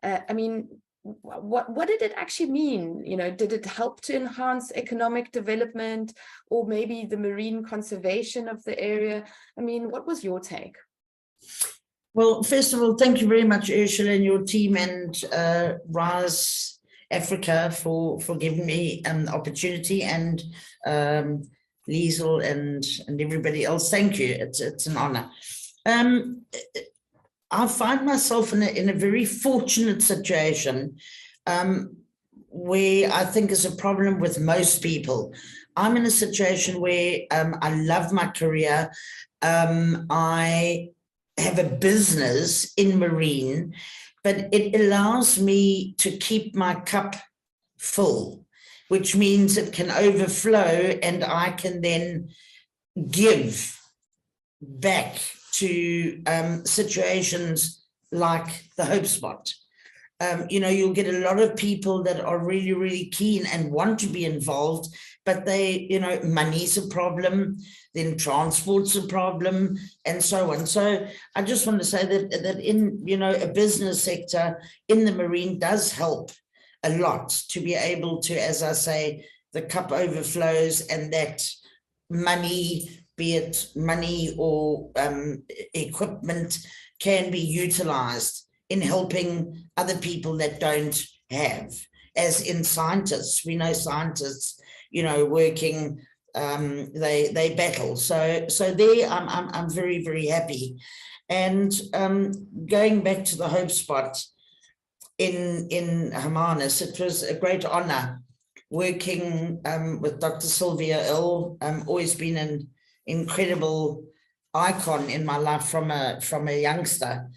I mean, what did it actually mean? You know, did it help to enhance economic development or maybe the marine conservation of the area? I mean, what was your take? Well, first of all, thank you very much, Ursula and your team and Rise Africa for giving me an opportunity, and Liesel and everybody else. Thank you. It's an honor. I find myself in a very fortunate situation where I think is a problem with most people. I'm in a situation where I love my career. I have a business in marine, but it allows me to keep my cup full, which means it can overflow and I can then give back to situations like the Hope Spot. You know, you'll get a lot of people that are really, really keen and want to be involved, but they, you know, money's a problem, then transport's a problem, and so on. So I just want to say that in, you know, a business sector in the marine does help a lot to be able to, as I say, the cup overflows and that money, be it money or equipment, can be utilized in helping other people that don't have. As in scientists, we know scientists, you know, working, they battle. So there I'm very, very happy. And going back to the Hope Spot in Hermanus, it was a great honor working with Dr. Sylvia Earle. Always been an incredible icon in my life from a youngster.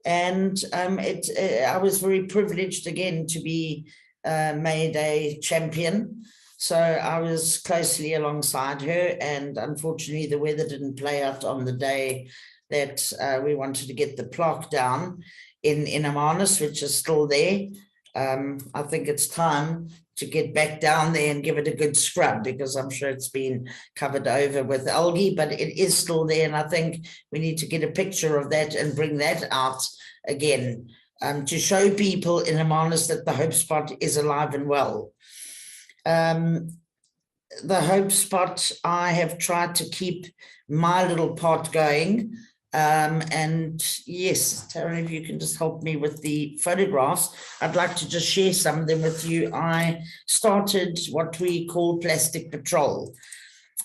And I was very privileged again to be made a champion. So I was closely alongside her, and unfortunately the weather didn't play out on the day that we wanted to get the plaque down in Hermanus, which is still there. I think it's time to get back down there and give it a good scrub, because I'm sure it's been covered over with algae, but it is still there. And I think we need to get a picture of that and bring that out again, to show people in Hermanus that the Hope Spot is alive and well. The Hope Spot, I have tried to keep my little part going. And yes, Taryn, if you can just help me with the photographs, I'd like to just share some of them with you. I started what we call Plastic Patrol.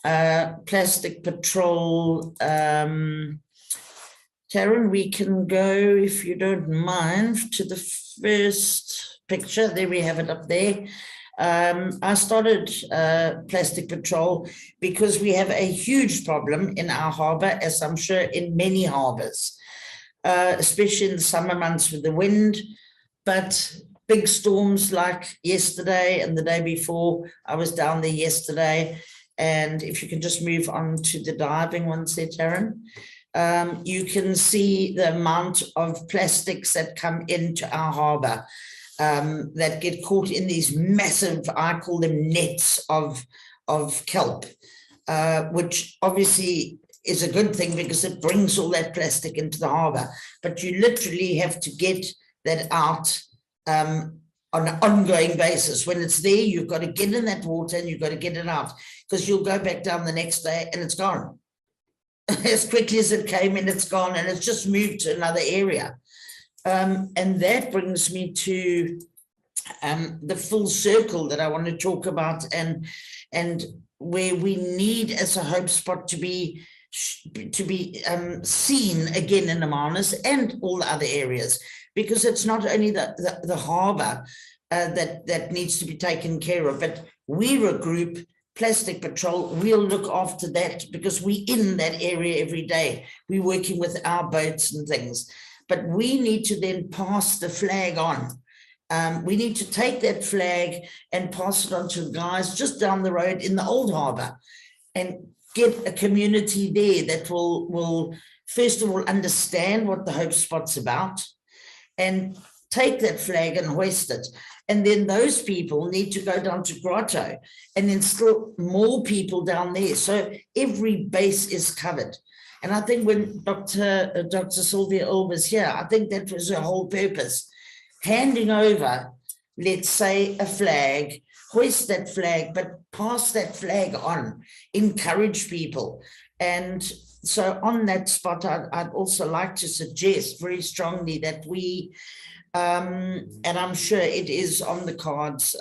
Plastic Patrol, Taryn, we can go, if you don't mind, to the first picture. There we have it up there. I started Plastic Patrol because we have a huge problem in our harbour, as I'm sure in many harbours, especially in the summer months with the wind. But big storms like yesterday and the day before, I was down there yesterday. And if you can just move on to the diving ones there, Taryn. You can see the amount of plastics that come into our harbour. That get caught in these massive, I call them nets of kelp, which obviously is a good thing because it brings all that plastic into the harbour. But you literally have to get that out on an ongoing basis. When it's there, you've got to get in that water and you've got to get it out, because you'll go back down the next day and it's gone. As quickly as it came in, it's gone, and it's just moved to another area. And that brings me to the full circle that I want to talk about, and where we need as a Hope Spot to be seen again in Hermanus and all the other areas, because it's not only the harbour that needs to be taken care of, but we're a group, Plastic Patrol, we'll look after that because we're in that area every day. We're working with our boats and things. But we need to then pass the flag on. We need to take that flag and pass it on to the guys just down the road in the old harbour, and get a community there that will first of all understand what the Hope Spot's about and take that flag and hoist it. And then those people need to go down to Grotto and then still more people down there. So every base is covered. And I think when Dr. Sylvia Earle was here, I think that was her whole purpose. Handing over, let's say, a flag, hoist that flag, but pass that flag on, encourage people. And so on that spot, I'd also like to suggest very strongly that we, and I'm sure it is on the cards,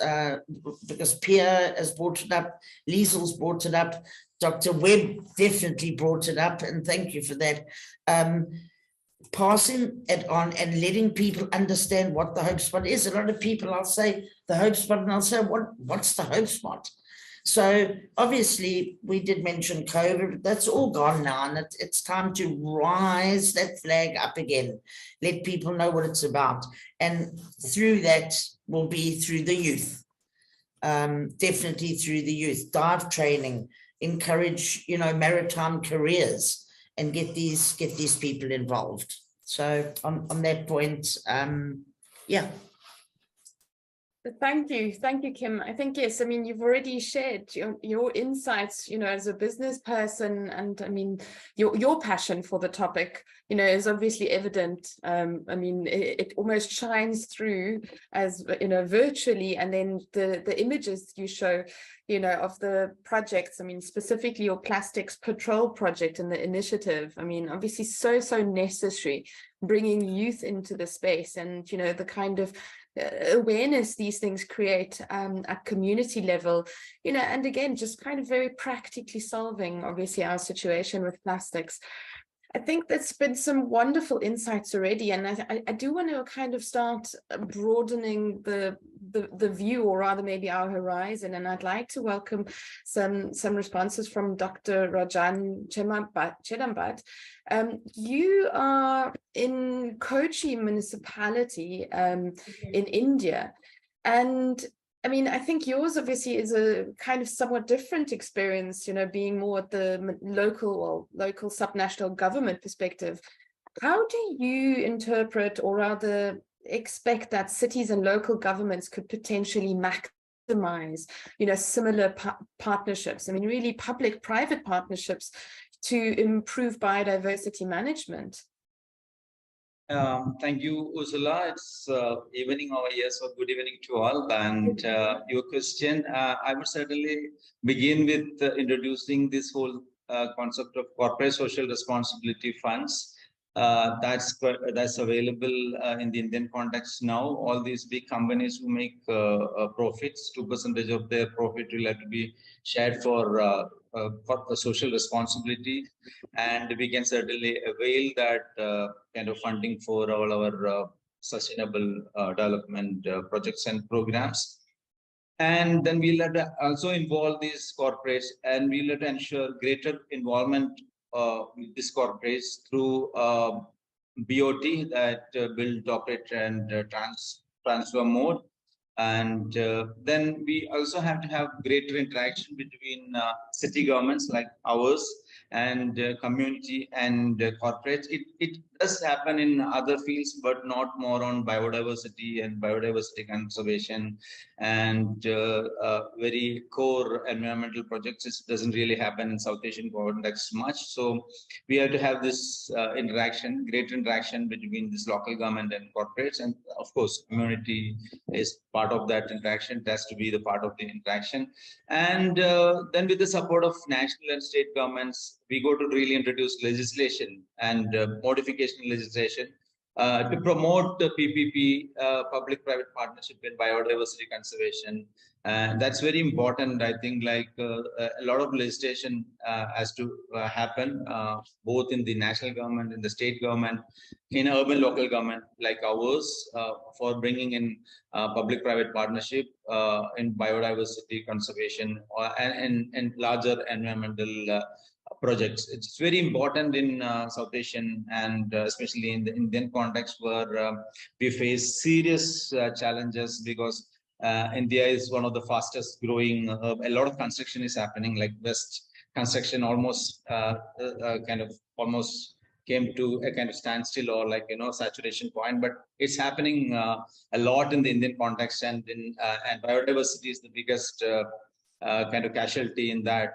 because Pierre has brought it up, Liesel's brought it up, Dr. Webb definitely brought it up, and thank you for that. Passing it on and letting people understand what the Hope Spot is. A lot of people, I'll say the Hope Spot, and I'll say, what's the Hope Spot? So obviously we did mention COVID, but that's all gone now, and it's time to rise that flag up again, let people know what it's about. And through that will be through the youth, definitely through the youth, dive training, encourage, maritime careers, and get these people involved. So on that point, yeah. Thank you, Kim. I think, yes, I mean, you've already shared your insights, as a business person, and I mean, your passion for the topic, is obviously evident. I mean, it almost shines through as, virtually, and then the images you show, of the projects, I mean, specifically your Plastics Patrol project and the initiative, I mean, obviously so necessary, bringing youth into the space, and, the kind of awareness these things create at community level, and again, just kind of very practically solving, obviously, our situation with plastics. I think there's been some wonderful insights already, and I do want to kind of start broadening the view, or rather maybe our horizon, and I'd like to welcome some responses from Dr. Rajan Chedambat. You are in Kochi municipality in India, and I mean, I think yours obviously is a kind of somewhat different experience, being more at the local subnational government perspective. How do you interpret, or rather expect, that cities and local governments could potentially optimize, similar partnerships. I mean, really public-private partnerships to improve biodiversity management? Thank you, Ursula. It's evening over here, so good evening to all. And your question, I would certainly begin with introducing this whole concept of corporate social responsibility funds. That's available in the Indian context now. All these big companies who make profits, 2% of their profit will have to be shared for social responsibility, and we can certainly avail that kind of funding for all our sustainable development projects and programs. And then we'll have to also involve these corporates, and we'll have to ensure greater involvement with these corporates through BOT, that build, operate, and transfer mode. And then we also have to have greater interaction between city governments like ours and community and corporates. It does happen in other fields, but not more on biodiversity and biodiversity conservation and very core environmental projects. It doesn't really happen in South Asian context much. So we have to have this interaction, great interaction between this local government and corporates. And of course, community is part of that interaction. It has to be the part of the interaction. And then with the support of national and state governments, we go to really introduce legislation and modification legislation to promote the PPP, public-private partnership in biodiversity conservation. And that's very important. I think like a lot of legislation has to happen both in the national government, in the state government, in urban local government like ours, for bringing in public-private partnership in biodiversity conservation and larger environmental projects. It's very important in South Asian and especially in the Indian context, where we face serious challenges because India is one of the fastest growing. A lot of construction is happening, like West construction almost almost came to a kind of standstill or saturation point, but it's happening a lot in the Indian context, and biodiversity is the biggest kind of casualty in that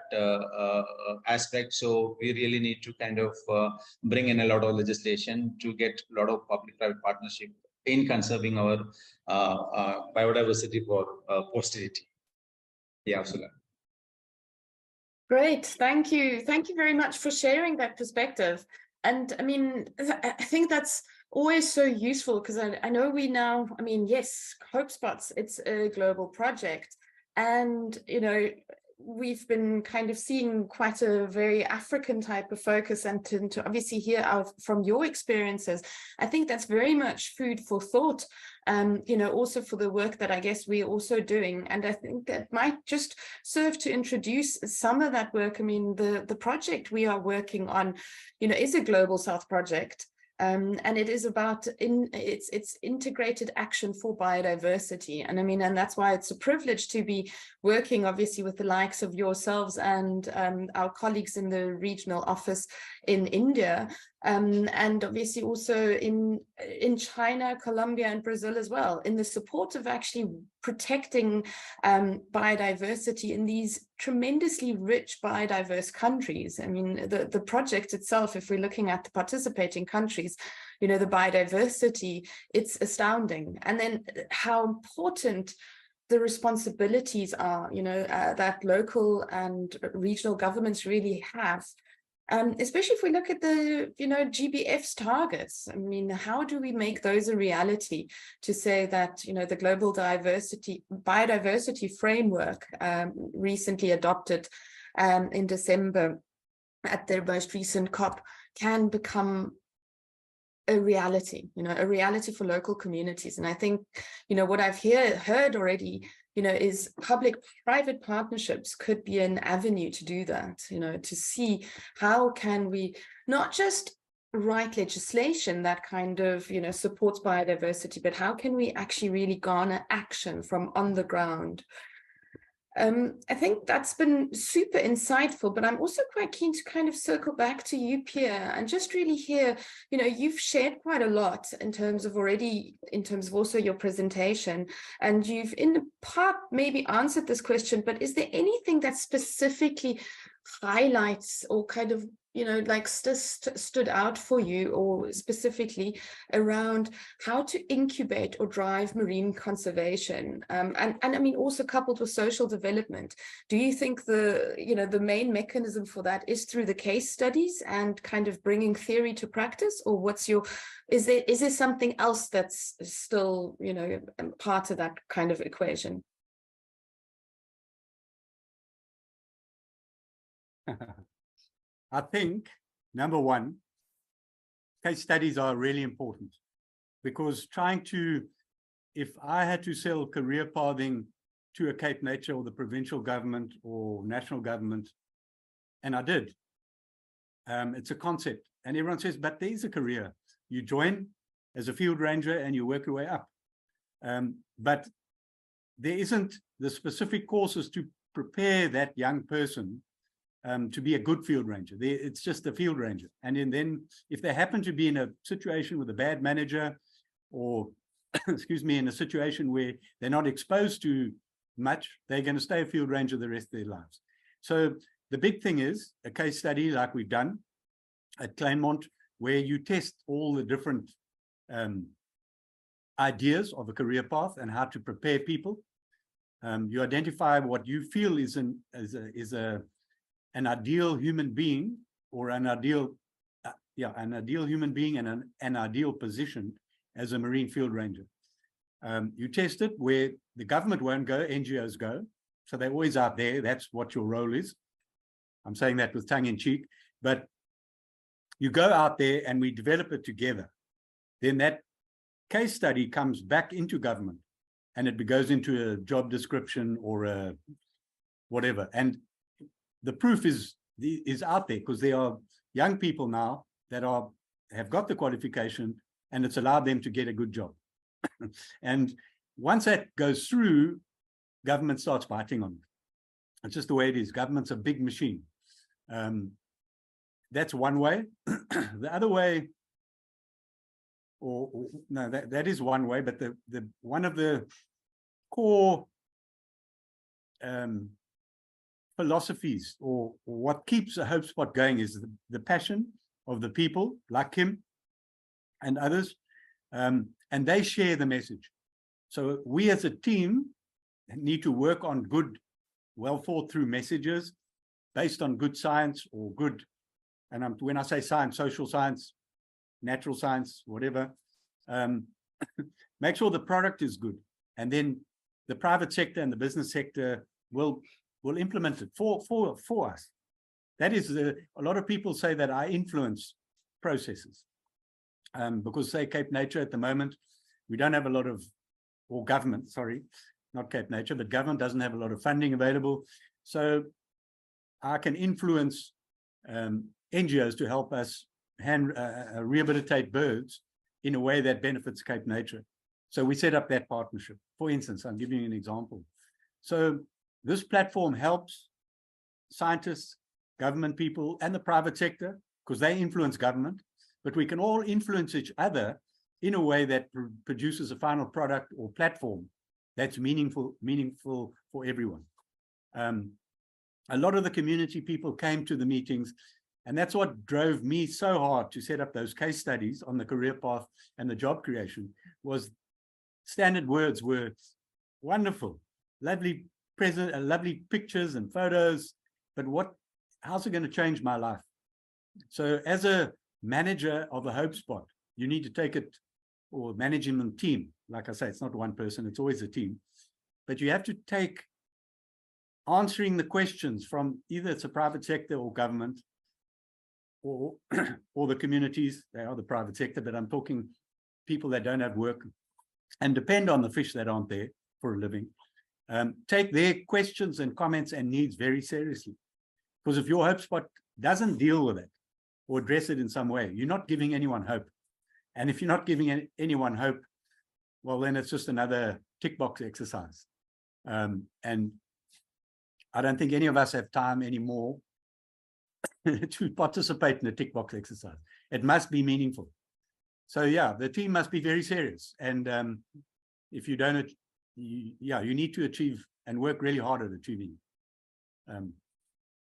aspect. So we really need to kind of bring in a lot of legislation to get a lot of public-private partnership in conserving our biodiversity for posterity. Yeah, absolutely. Great, thank you. Thank you very much for sharing that perspective. And I mean, I think that's always so useful, because I know we now, I mean, yes, Hope Spots, it's a global project. And, we've been kind of seeing quite a very African type of focus, and to obviously hear out from your experiences, I think that's very much food for thought, also for the work that I guess we're also doing. And I think that might just serve to introduce some of that work. I mean, the project we are working on, is a Global South project. And it is about it's integrated action for biodiversity. And I mean, and that's why it's a privilege to be working obviously with the likes of yourselves and our colleagues in the regional office in India, and obviously also in China, Colombia, and Brazil as well, in the support of actually protecting biodiversity in these tremendously rich biodiverse countries. I mean, the project itself, if we're looking at the participating countries, the biodiversity, it's astounding. And then how important the responsibilities are, that local and regional governments really have. Especially if we look at the, GBF's targets. I mean, how do we make those a reality to say that, the global biodiversity framework recently adopted in December at their most recent COP can become a reality, a reality for local communities. And I think, what I've heard already, is public-private partnerships could be an avenue to do that, to see how can we not just write legislation that kind of, supports biodiversity, but how can we actually really garner action from on the ground? I think that's been super insightful, but I'm also quite keen to kind of circle back to you, Pierre, and just really hear, you know, you've shared quite a lot in terms of also your presentation, and you've in the part maybe answered this question, but is there anything that specifically highlights or kind of, you know, like stood out for you, or specifically around how to incubate or drive marine conservation, and I mean also coupled with social development? Do you think the main mechanism for that is through the case studies and kind of bringing theory to practice, or is there something else that's still, you know, part of that kind of equation? I think, number one, case studies are really important, because if I had to sell career pathing to a Cape Nature or the provincial government or national government, and I did, it's a concept, and everyone says, but there's a career. You join as a field ranger and you work your way up. But there isn't the specific courses to prepare that young person to be a good field ranger. It's just a field ranger. And then if they happen to be in a situation with a bad manager, or excuse me, in a situation where they're not exposed to much, they're going to stay a field ranger the rest of their lives. So the big thing is a case study like we've done at Claremont, where you test all the different ideas of a career path and how to prepare people. You identify what you feel is an ideal human being, or an ideal human being and an ideal position as a marine field ranger. You test it where the government won't go, NGOs go, so they're always out there. That's what your role is. I'm saying that with tongue in cheek, but you go out there and we develop it together. Then that case study comes back into government, and it goes into a job description or a whatever. And the proof is out there, because there are young people now that have got the qualification, and it's allowed them to get a good job. And once that goes through, government starts biting on it. It's just the way it is. Government's a big machine. That's one way. The other way, no, that is one way, but the one of the core philosophies, or what keeps a Hope Spot going, is the passion of the people like him and others, and they share the message. So we as a team need to work on good, well thought through messages based on good science, or good, and when I say science, social science, natural science, whatever, make sure the product is good, and then the private sector and the business sector will implement it for us. That is, a lot of people say that I influence processes, because say Cape Nature at the moment, we don't have a lot of, or government, sorry, not Cape Nature, but government doesn't have a lot of funding available. So I can influence NGOs to help us rehabilitate birds in a way that benefits Cape Nature. So we set up that partnership. For instance, I'm giving you an example. So this platform helps scientists, government people, and the private sector, because they influence government, but we can all influence each other in a way that produces a final product or platform that's meaningful for everyone. A lot of the community people came to the meetings, and that's what drove me so hard to set up those case studies on the career path and the job creation. Was standard words were wonderful, lovely lovely pictures and photos, but how's it going to change my life? So as a manager of a Hope Spot, you need to take it, or management team, like I say, it's not one person, it's always a team, but you have to take answering the questions from either it's a private sector or government, or the communities. They are the private sector, but I'm talking people that don't have work and depend on the fish that aren't there for a living. Take their questions and comments and needs very seriously, because if your Hope Spot doesn't deal with it or address it in some way, you're not giving anyone hope. And if you're not giving anyone hope, well, then it's just another tick box exercise. And I don't think any of us have time anymore to participate in a tick box exercise. It must be meaningful. So yeah, the team must be very serious. And if you don't, you need to achieve and work really hard at achieving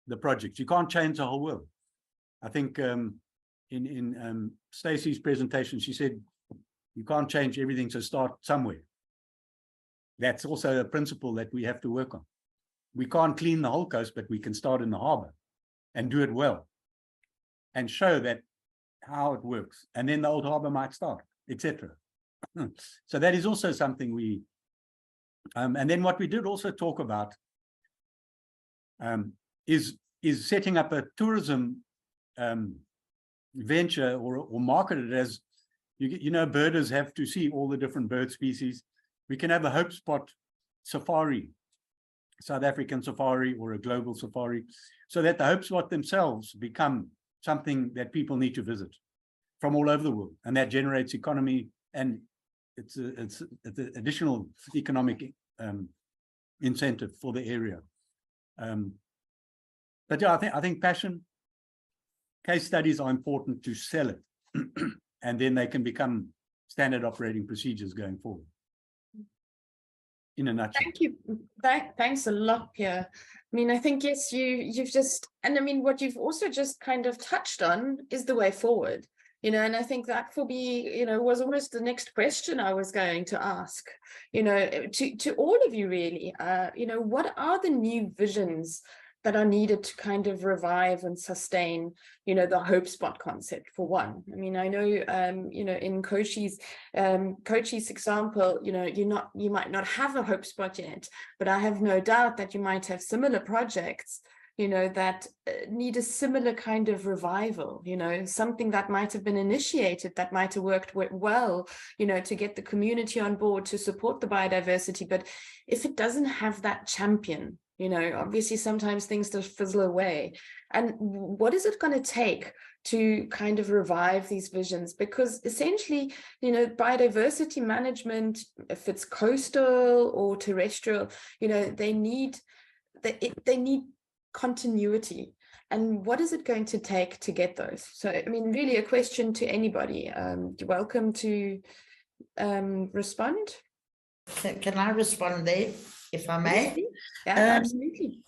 the project. You can't change the whole world. I think in Stacey's presentation, she said, you can't change everything, so start somewhere. That's also a principle that we have to work on. We can't clean the whole coast, but we can start in the harbor and do it well and show that how it works. And then the old harbor might start, etc. So that is also something we, and then what we did also talk about is setting up a tourism venture or market it as, you know, birders have to see all the different bird species. We can have a Hope Spot safari, South African safari or a global safari, so that the Hope Spot themselves become something that people need to visit from all over the world, and that generates economy, and it's an additional economic incentive for the area. But yeah, I think passion, case studies are important to sell it, and then they can become standard operating procedures going forward. In a nutshell. Thank you. Thanks a lot, Pierre. I mean, I think, yes, you've just, and I mean, what you've also just kind of touched on is the way forward, you know, and I think that for me, you know, was almost the next question I was going to ask, you know, to all of you really, you know, what are the new visions that are needed to kind of revive and sustain, you know, the Hope Spot concept, for one? I mean, I know, you know, in Kochi's example, you know, you might not have a Hope Spot yet, but I have no doubt that you might have similar projects, you know, that need a similar kind of revival, you know, something that might have been initiated, that might have worked well, you know, to get the community on board, to support the biodiversity. But if it doesn't have that champion, you know, obviously sometimes things just fizzle away. And what is it going to take to kind of revive these visions? Because essentially, you know, biodiversity management, if it's coastal or terrestrial, you know, they need continuity. And what is it going to take to get those? So, I mean, really a question to anybody. You're welcome to respond. Can I respond there, if I may? Yeah, absolutely.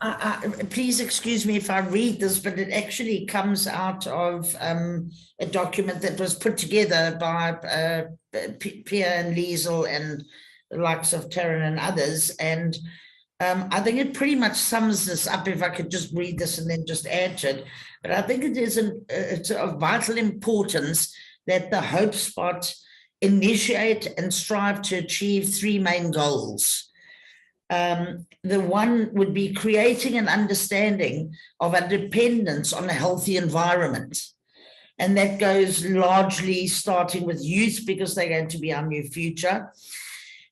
Please excuse me if I read this, but it actually comes out of a document that was put together by Pierre and Liesel and the likes of Taryn and others. And I think it pretty much sums this up, if I could just read this and then just add to it. But I think it is it's of vital importance that the Hope Spot initiate and strive to achieve three main goals. The one would be creating an understanding of our dependence on a healthy environment. And that goes largely starting with youth, because they're going to be our new future.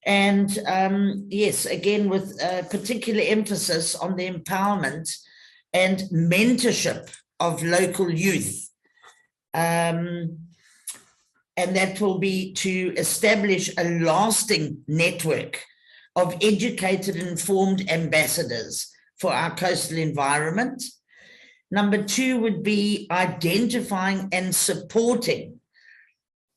And yes, again, with particular emphasis on the empowerment and mentorship of local youth. And that will be to establish a lasting network of educated, informed ambassadors for our coastal environment. Number two would be identifying and supporting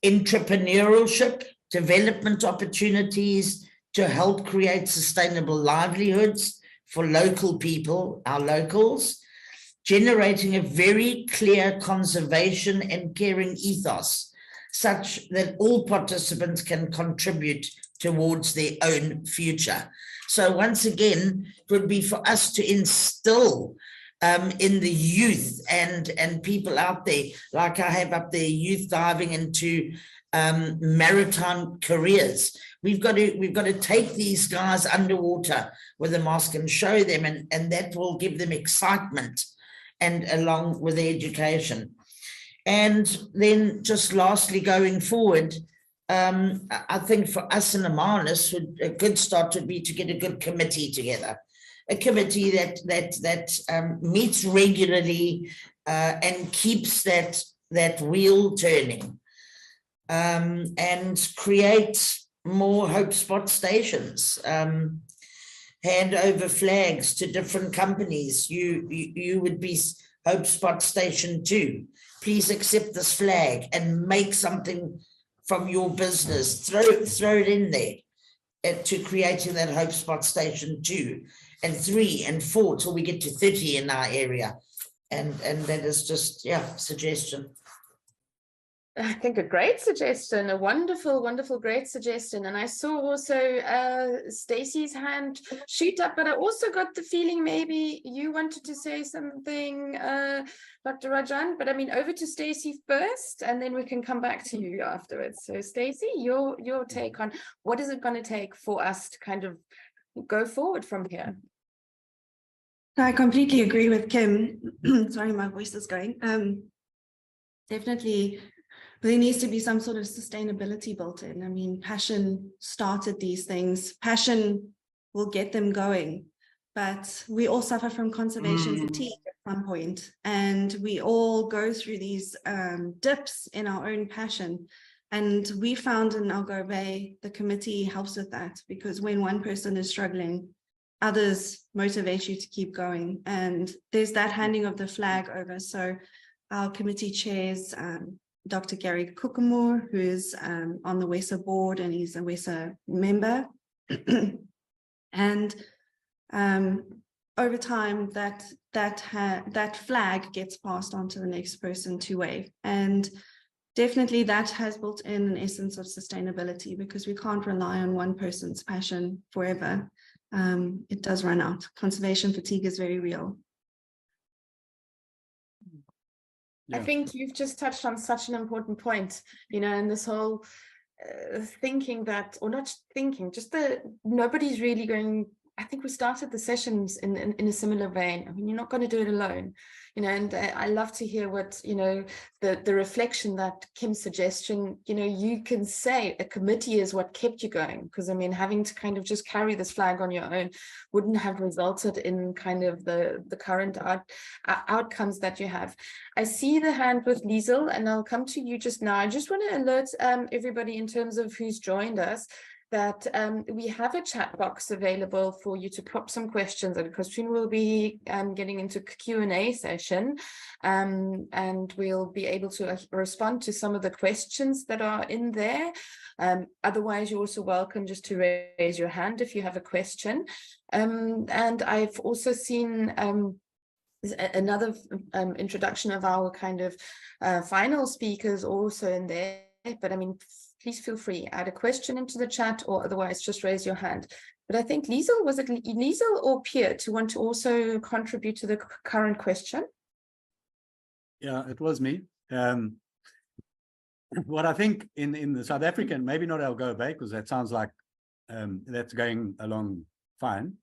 entrepreneurship, development opportunities to help create sustainable livelihoods for local people, our locals, generating a very clear conservation and caring ethos, such that all participants can contribute towards their own future. So once again, it would be for us to instill in the youth and people out there, like I have up there, youth diving into maritime careers. We've got to take these guys underwater with a mask and show them, and that will give them excitement, and along with the education. And then just lastly, going forward, I think for us in Amanis, a good start would be to get a good committee together, a committee that meets regularly and keeps that wheel turning, and create more Hope Spot stations. hand over flags to different companies. You would be Hope Spot Station 2. Please accept this flag and make something from your business. Throw it in there to creating that Hope Spot Station 2 and 3 and 4 till we get to 30 in our area. And that is just, yeah, suggestion. I think a great suggestion, a wonderful, wonderful, great suggestion. And I saw also Stacey's hand shoot up, but I also got the feeling maybe you wanted to say something, Dr. Rajan, but I mean, over to Stacey first, and then we can come back to you afterwards. So Stacey, your take on what is it going to take for us to kind of go forward from here? I completely agree with Kim. Sorry, my voice is going. Definitely, there needs to be some sort of sustainability built in. I mean, passion started these things. Passion will get them going, but we all suffer from conservation fatigue at some point, and we all go through these dips in our own passion. And we found in Algarve Bay, the committee helps with that, because when one person is struggling, others motivate you to keep going. And there's that handing of the flag over. So our committee chairs, Dr. Gary Kukamur, who is on the WESA board, and he's a WESA member. And over time, that flag gets passed on to the next person two-way. And definitely that has built in an essence of sustainability, because we can't rely on one person's passion forever. It does run out. Conservation fatigue is very real. Yeah. I think you've just touched on such an important point, you know, and this whole thinking that, or not thinking, just that nobody's really going. I think we started the sessions in a similar vein. I mean, you're not going to do it alone, you know, and I love to hear what, you know, the reflection that Kim's suggestion, you know, you can say a committee is what kept you going, because I mean, having to kind of just carry this flag on your own wouldn't have resulted in kind of the current outcomes that you have. I see the hand with Liesel, and I'll come to you just now. I just want to alert everybody in terms of who's joined us, that we have a chat box available for you to pop some questions, and Christine will be getting into Q&A session, and we'll be able to respond to some of the questions that are in there. Otherwise, you're also welcome just to raise your hand if you have a question. And I've also seen another introduction of our kind of final speakers also in there, but I mean, please feel free, add a question into the chat, or otherwise just raise your hand. But I think Liesel, was it Liesel or Pierre to want to also contribute to the current question? Yeah, it was me. What I think in the South African, maybe not Algarve Bay, because that sounds like that's going along fine.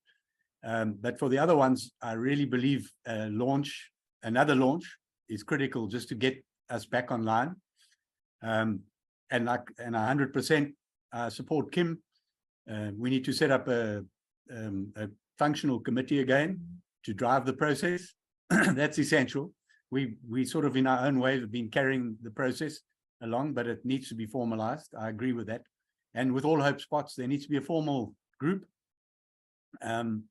But for the other ones, I really believe another launch is critical just to get us back online. And 100% support Kim. We need to set up a functional committee again to drive the process. That's essential. We sort of in our own ways have been carrying the process along, but it needs to be formalized. I agree with that. And with all Hope Spots, there needs to be a formal group. And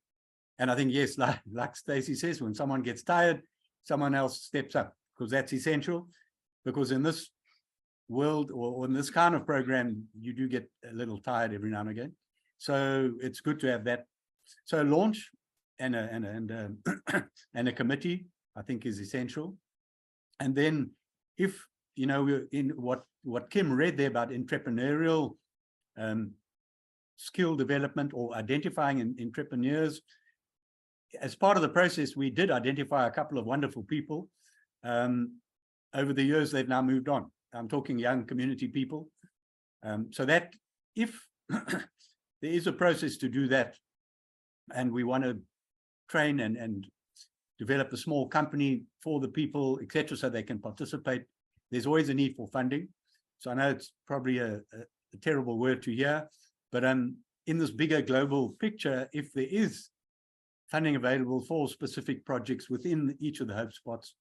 I think, yes, like Stacey says, when someone gets tired, someone else steps up, because that's essential. Because in this world, or in this kind of program, you do get a little tired every now and again. So it's good to have that. So launch and a committee, I think, is essential. And then, if you know, we're in what Kim read there about entrepreneurial skill development or identifying entrepreneurs, as part of the process, we did identify a couple of wonderful people. Over the years, they've now moved on. I'm talking young community people. So that if there is a process to do that, and we want to train and develop a small company for the people, etc., so they can participate, there's always a need for funding. So I know it's probably a terrible word to hear, but in this bigger global picture, if there is funding available for specific projects within each of the Hope Spots,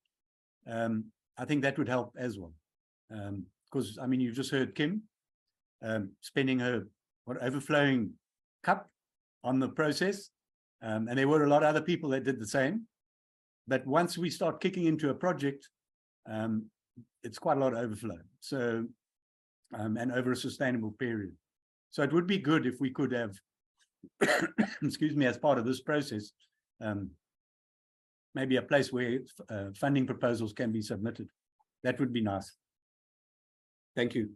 I think that would help as well. Because I mean, you just heard Kim spending her overflowing cup on the process. And there were a lot of other people that did the same. But once we start kicking into a project, it's quite a lot of overflow. So, and over a sustainable period. So it would be good if we could have, excuse me, as part of this process, maybe a place where funding proposals can be submitted. That would be nice. Thank you.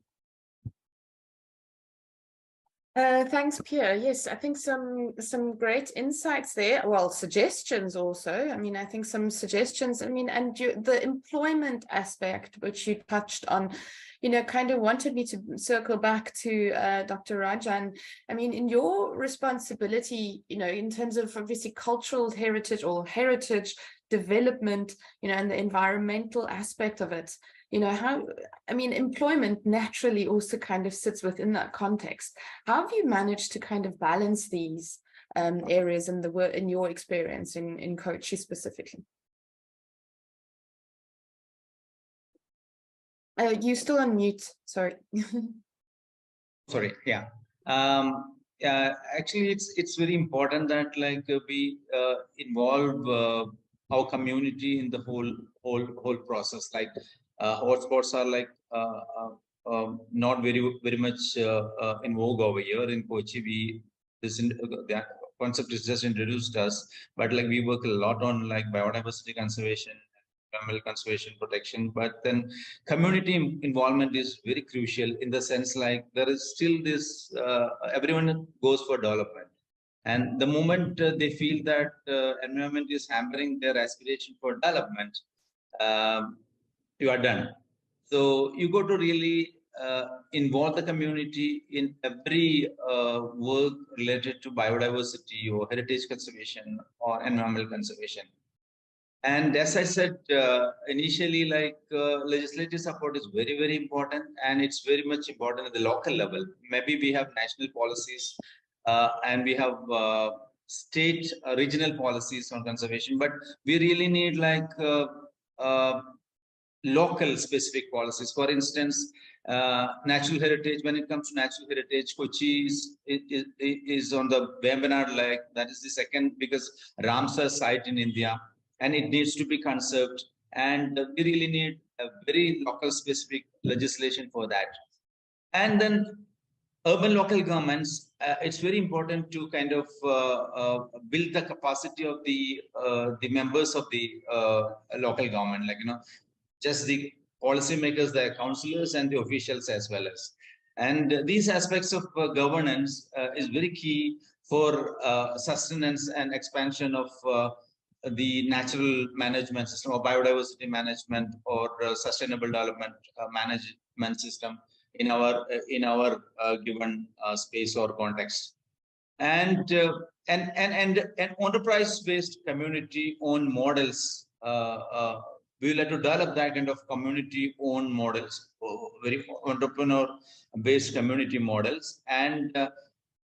Thanks, Pierre. Yes, I think some great insights there. Well, suggestions also. I mean, I think some suggestions. I mean, and the employment aspect, which you touched on, you know, kind of wanted me to circle back to Dr. Rajan. I mean, in your responsibility, you know, in terms of obviously cultural heritage or heritage development, you know, and the environmental aspect of it, you know, how, I mean, employment naturally also kind of sits within that context. How have you managed to kind of balance these areas in the work, in your experience in Kochi specifically? You still on mute, sorry. Sorry, yeah. Actually, it's very important that like we involve our community in the whole process. Like hotspots are like not very much in vogue over here in Kochi. The concept is just introduced us, but like we work a lot on like biodiversity conservation, environmental conservation, protection. But then community involvement is very crucial in the sense like there is still this everyone goes for development. And the moment they feel that environment is hampering their aspiration for development, you are done. So you got to really involve the community in every work related to biodiversity or heritage conservation or environmental conservation. And as I said initially, like legislative support is very important, and it's very much important at the local level. Maybe we have national policies and we have state regional policies on conservation, but we really need like local specific policies. For instance, natural heritage, when it comes to natural heritage, Kochi is on the Vembanad Lake. That is the second biggest Ramsar site in India, and it needs to be conserved. And we really need a very local specific legislation for that. And then urban local governments, it's very important to kind of build the capacity of the members of the local government, like, you know, just the policymakers, the councillors and the officials as well as. And these aspects of governance is very key for sustenance and expansion of the natural management system or biodiversity management or sustainable development management system in our given space or context. And enterprise-based community-owned models. We will have to develop that kind of community-owned models, very entrepreneur-based community models, and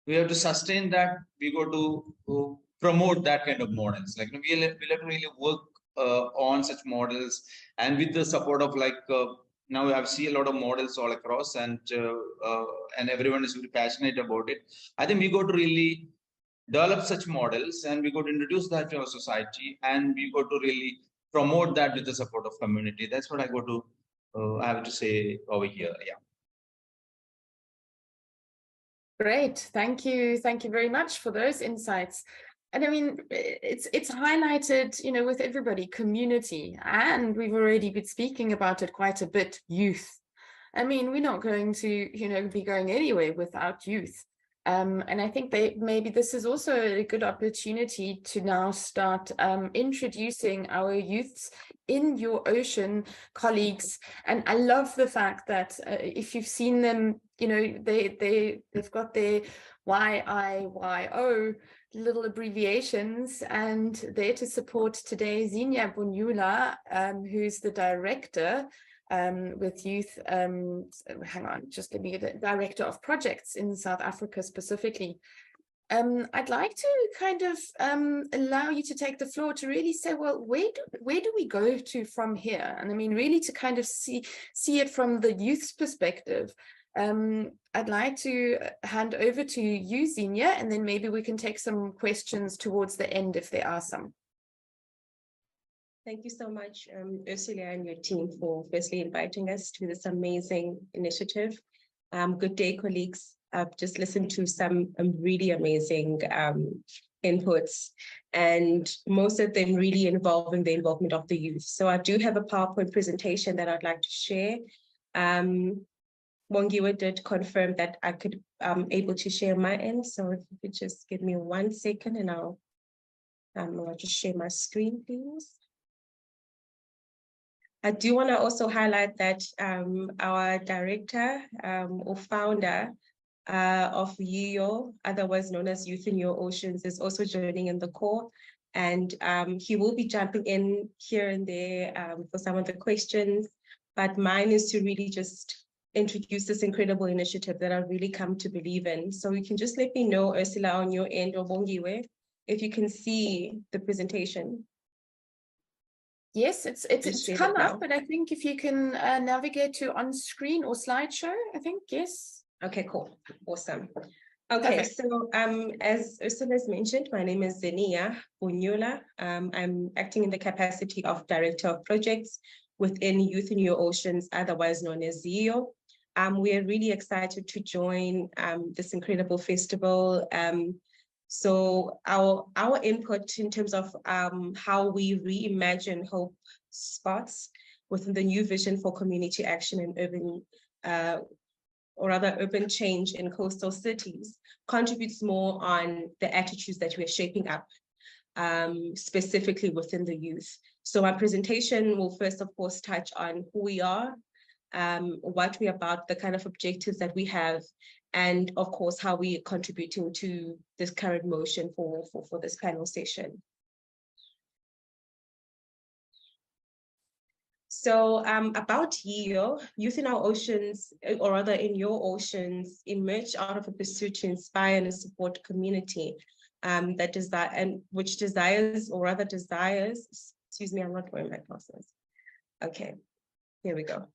we have to sustain that. We got to promote that kind of models. Like we'll have to really work on such models, and with the support of like now I see a lot of models all across, and everyone is very passionate about it. I think we got to really develop such models, and we got to introduce that to our society, and we got to really promote that with the support of community. That's what I got to I have to say over here. Yeah. Great, thank you very much for those insights. And I mean, it's highlighted, you know, with everybody, community, and we've already been speaking about it quite a bit, youth. I mean, we're not going to, you know, be going anywhere without youth. And I think maybe this is also a good opportunity to now start introducing our youths in your ocean colleagues. And I love the fact that if you've seen them, you know, they've got their YIYO little abbreviations, and there to support today Zinia Bunyula, who's the director with youth, hang on, just let me get it, director of projects in South Africa specifically. I'd like to kind of allow you to take the floor to really say, well, where do we go to from here? And I mean, really to kind of see it from the youth's perspective. I'd like to hand over to you, Xenia, and then maybe we can take some questions towards the end if there are some. Thank you so much, Ursula and your team, for firstly inviting us to this amazing initiative. Good day, colleagues. I've just listened to some really amazing inputs, and most of them really involving the involvement of the youth. So I do have a PowerPoint presentation that I'd like to share. Mongiwe did confirm that I could able to share my end. So if you could just give me 1 second and I'll just share my screen, please. I do want to also highlight that our director or founder of YIO, otherwise known as Youth in Your Oceans, is also joining in the call. And he will be jumping in here and there for some of the questions. But mine is to really just introduce this incredible initiative that I've really come to believe in. So you can just let me know, Ursula, on your end, or Bongiwe, if you can see the presentation. Yes, it's come up, but I think if you can navigate to on screen or slideshow, I think, yes. Okay, cool. Awesome. Okay, so as Ursula has mentioned, my name is Xenia Bunyula. I'm acting in the capacity of Director of Projects within Youth in Your Oceans, otherwise known as YIO. We are really excited to join this incredible festival. So our input in terms of how we reimagine hope spots within the new vision for community action and urban, or rather urban change in coastal cities, contributes more on the attitudes that we're shaping up, specifically within the youth. So our presentation will first, of course, touch on who we are, what we're about, the kind of objectives that we have, and of course, how we are contributing to this current motion for this panel session. So about YIO, Youth in Our Oceans, or rather in Your Oceans, emerged out of a pursuit to inspire and support community which desires, excuse me, I'm not wearing my glasses. Okay, here we go.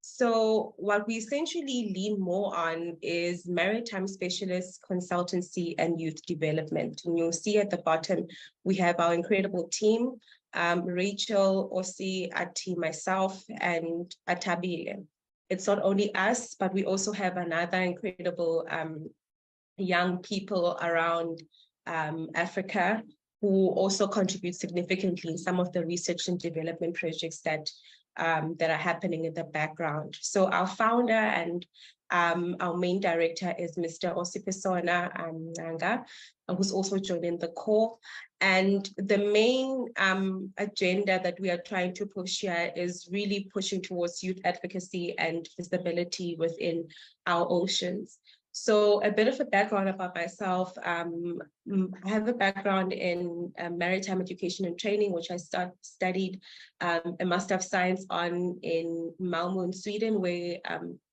So what we essentially lean more on is maritime specialist consultancy and youth development. And you'll see at the bottom, we have our incredible team, Rachel, Osi, Ati, myself, and Atabile. It's not only us, but we also have another incredible young people around Africa who also contribute significantly in some of the research and development projects that are happening in the background. So our founder and our main director is Mr. Osipesona Nanga, who's also joining the call. And the main agenda that we are trying to push here is really pushing towards youth advocacy and visibility within our oceans. So a bit of a background about myself. I have a background in maritime education and training, which I studied a Master of Science in Malmö in Sweden, where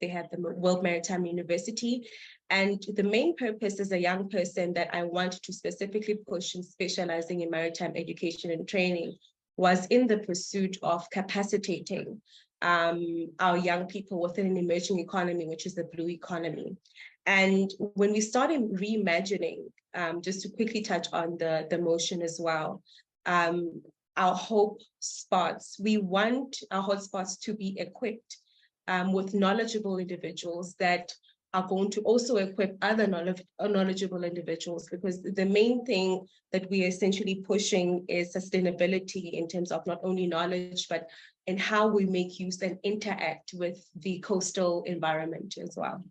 they have the World Maritime University. And the main purpose as a young person that I wanted to specifically push in specializing in maritime education and training was in the pursuit of capacitating our young people within an emerging economy, which is the blue economy. And when we started reimagining, just to quickly touch on the motion as well, our hope spots, we want our hotspots to be equipped with knowledgeable individuals that are going to also equip other knowledgeable individuals, because the main thing that we are essentially pushing is sustainability in terms of not only knowledge, but in how we make use and interact with the coastal environment as well.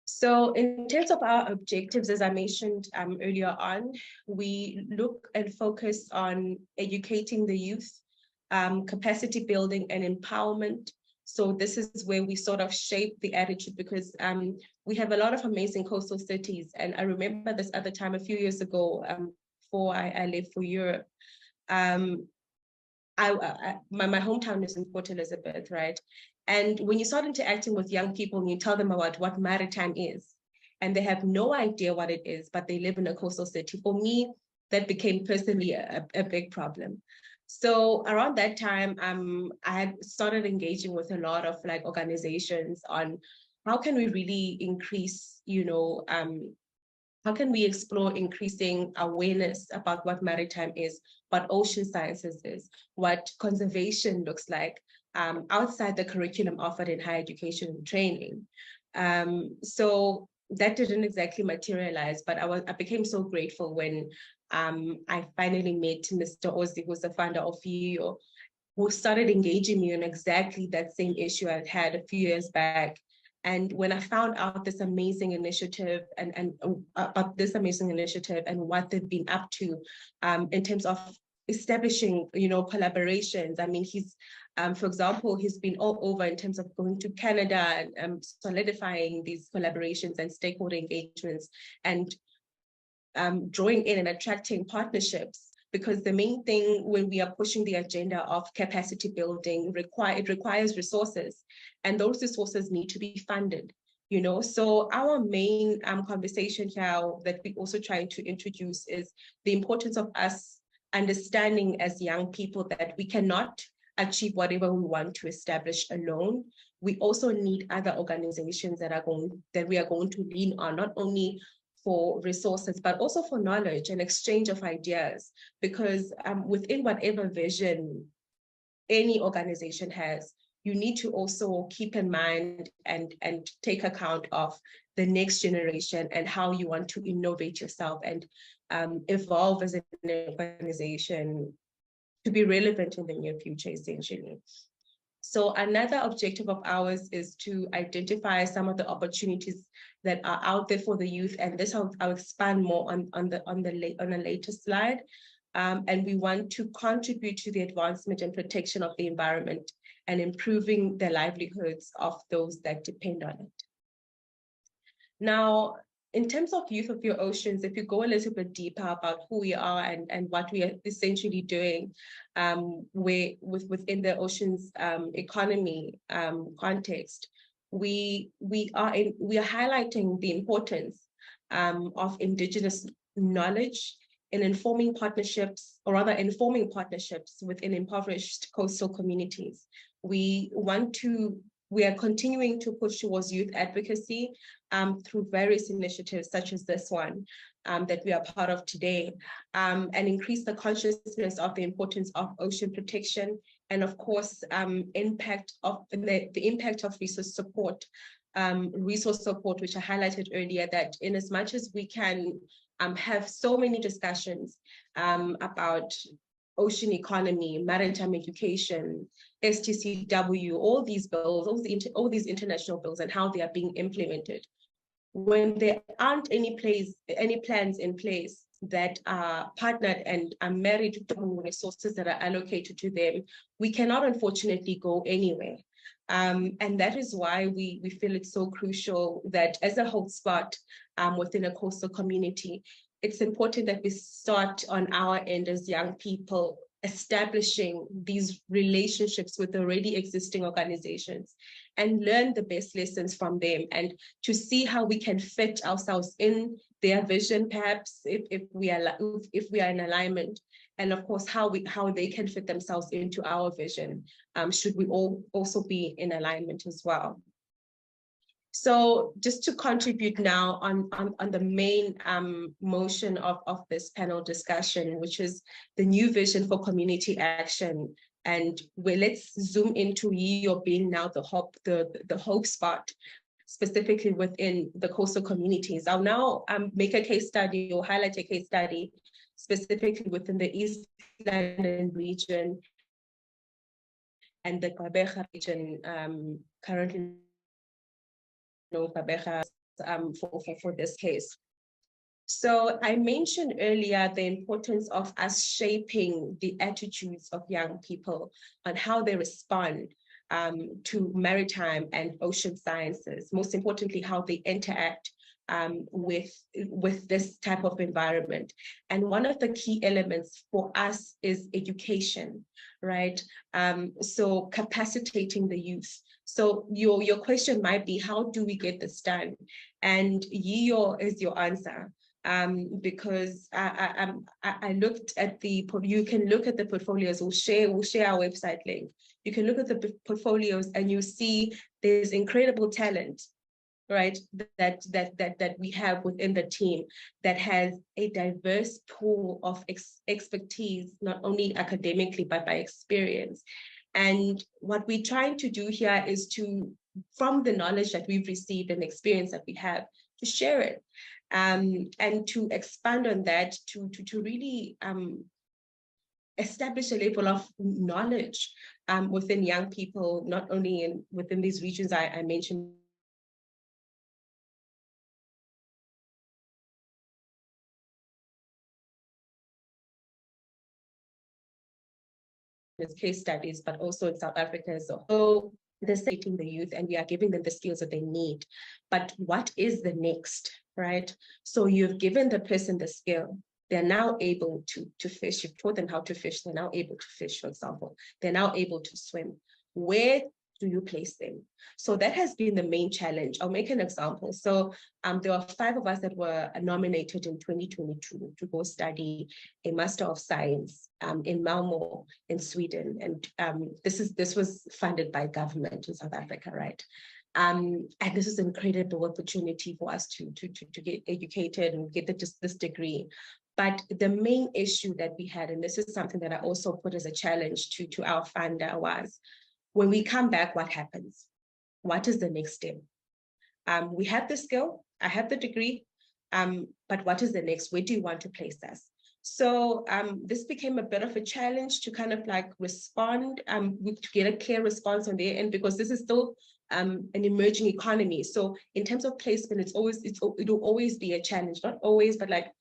So in terms of our objectives, as I mentioned earlier on, we look and focus on educating the youth, capacity building and empowerment. So this is where we sort of shape the attitude, because we have a lot of amazing coastal cities. And I remember this other time a few years ago, before I left for Europe, my hometown is in Port Elizabeth, right? And when you start interacting with young people and you tell them about what maritime is, and they have no idea what it is, but they live in a coastal city, for me, that became personally a big problem. So around that time, I had started engaging with a lot of like organizations on how can we really increase, how can we explore increasing awareness about what maritime is, what ocean sciences is, what conservation looks like outside the curriculum offered in higher education and training. So that didn't exactly materialize, but I became so grateful when I finally met Mr. Ozzy, who's the founder of YIO, who started engaging me on exactly that same issue I'd had a few years back. And when I found out this amazing initiative and about this amazing initiative and what they've been up to in terms of establishing, collaborations. I mean, he's, for example, he's been all over in terms of going to Canada and solidifying these collaborations and stakeholder engagements and drawing in and attracting partnerships. Because the main thing when we are pushing the agenda of capacity building, it requires resources, and those resources need to be funded. So our main conversation here that we also trying to introduce is the importance of us understanding as young people that we cannot achieve whatever we want to establish alone. We also need other organizations that we are going to lean on, not only for resources, but also for knowledge and exchange of ideas, because within whatever vision any organization has, you need to also keep in mind and take account of the next generation and how you want to innovate yourself and evolve as an organization to be relevant in the near future, essentially. So another objective of ours is to identify some of the opportunities that are out there for the youth, and this I'll expand more on a later slide. And we want to contribute to the advancement and protection of the environment and improving the livelihoods of those that depend on it. Now, in terms of Youth of Your Oceans, if you go a little bit deeper about who we are and what we are essentially doing within the oceans economy context, we are highlighting the importance of Indigenous knowledge in informing partnerships within impoverished coastal communities. We are continuing to push towards youth advocacy through various initiatives such as this one that we are part of today, and increase the consciousness of the importance of ocean protection and, of course, the impact of resource support, which I highlighted earlier, that in as much as we can have so many discussions about ocean economy, maritime education, STCW, all these bills, all these international bills and how they are being implemented. When there aren't any plans in place that are partnered and are married to resources that are allocated to them, we cannot unfortunately go anywhere. And that is why we feel it's so crucial that as a hope spot within a coastal community, it's important that we start on our end as young people, establishing these relationships with already existing organizations and learn the best lessons from them, and to see how we can fit ourselves in their vision, perhaps if we are in alignment, and of course how they can fit themselves into our vision, should we all also be in alignment as well. So just to contribute now on the main motion of this panel discussion, which is the new vision for community action. And let's zoom into YIO being now the hope spot, specifically within the coastal communities. I'll now make a case study or highlight a case study specifically within the East London region and the Gqeberha region, currently for this case. So I mentioned earlier the importance of us shaping the attitudes of young people on how they respond to maritime and ocean sciences, most importantly, how they interact with this type of environment. And one of the key elements for us is education, right? So capacitating the youth. So your question might be, how do we get this done? And YIO is your answer. because I looked at you can look at the portfolios. We'll share our website link. You can look at the portfolios and you see there's incredible talent, right, that we have within the team that has a diverse pool of expertise, not only academically, but by experience. And what we're trying to do here is to, from the knowledge that we've received and experience that we have, to share it, and to expand on that, to really establish a level of knowledge within young people, not only within these regions I mentioned. Case studies, but also in South Africa as a whole. They're setting the youth and we are giving them the skills that they need. But what is the next, right? So you've given the person the skill. They're now able to fish. You've taught them how to fish. They're now able to fish, for example. They're now able to swim. Where do you place them? So that has been the main challenge. I'll make an example. So there were 5 of us that were nominated in 2022 to go study a Master of Science in Malmö in Sweden. And this was funded by government in South Africa, right? And this is an incredible opportunity for us to get educated and get this degree. But the main issue that we had, and this is something that I also put as a challenge to our funder, was when we come back, what happens? What is the next step? We have the skill, I have the degree, but what is the next? Where do you want to place us? So this became a bit of a challenge to kind of like respond, to get a clear response on their end, because this is still an emerging economy. So in terms of placement, it'll always be a challenge, not always, but like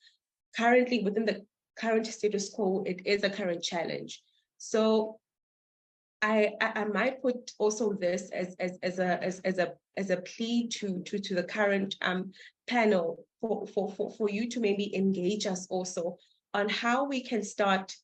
currently within the current status quo, it is a current challenge. So I might put also this as a plea to the current panel for you to maybe engage us also on how we can start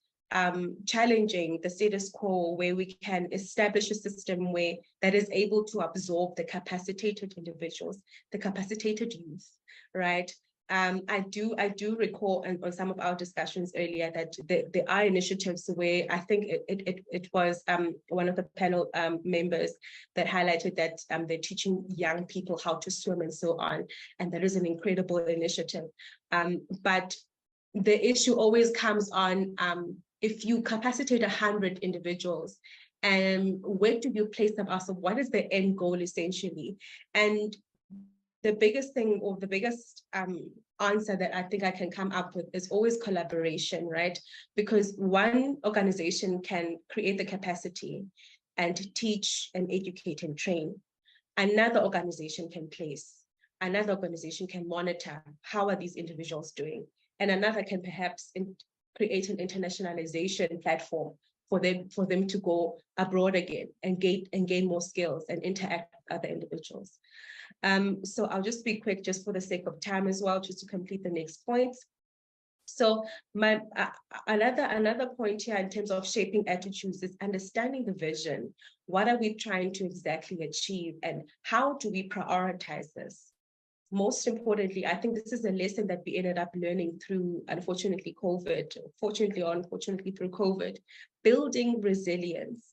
challenging the status quo, where we can establish a system that is able to absorb the capacitated individuals, the capacitated youth, right? I do recall on some of our discussions earlier that there are initiatives where I think it was one of the panel members that highlighted that they're teaching young people how to swim and so on. And that is an incredible initiative. But the issue always comes on if you capacitate 100 individuals, and where do you place them also? What is the end goal essentially? And the biggest thing, or the biggest answer that I think I can come up with, is always collaboration, right? Because one organization can create the capacity and teach and educate and train. Another organization can place. Another organization can monitor how are these individuals doing. And another can perhaps create an internationalization platform for them to go abroad again and gain more skills and interact with other individuals. So I'll just be quick, just for the sake of time as well, just to complete the next points. So another point here in terms of shaping attitudes is understanding the vision. What are we trying to exactly achieve, and how do we prioritize this? Most importantly, I think this is a lesson that we ended up learning through, unfortunately, COVID, fortunately or unfortunately through COVID, building resilience,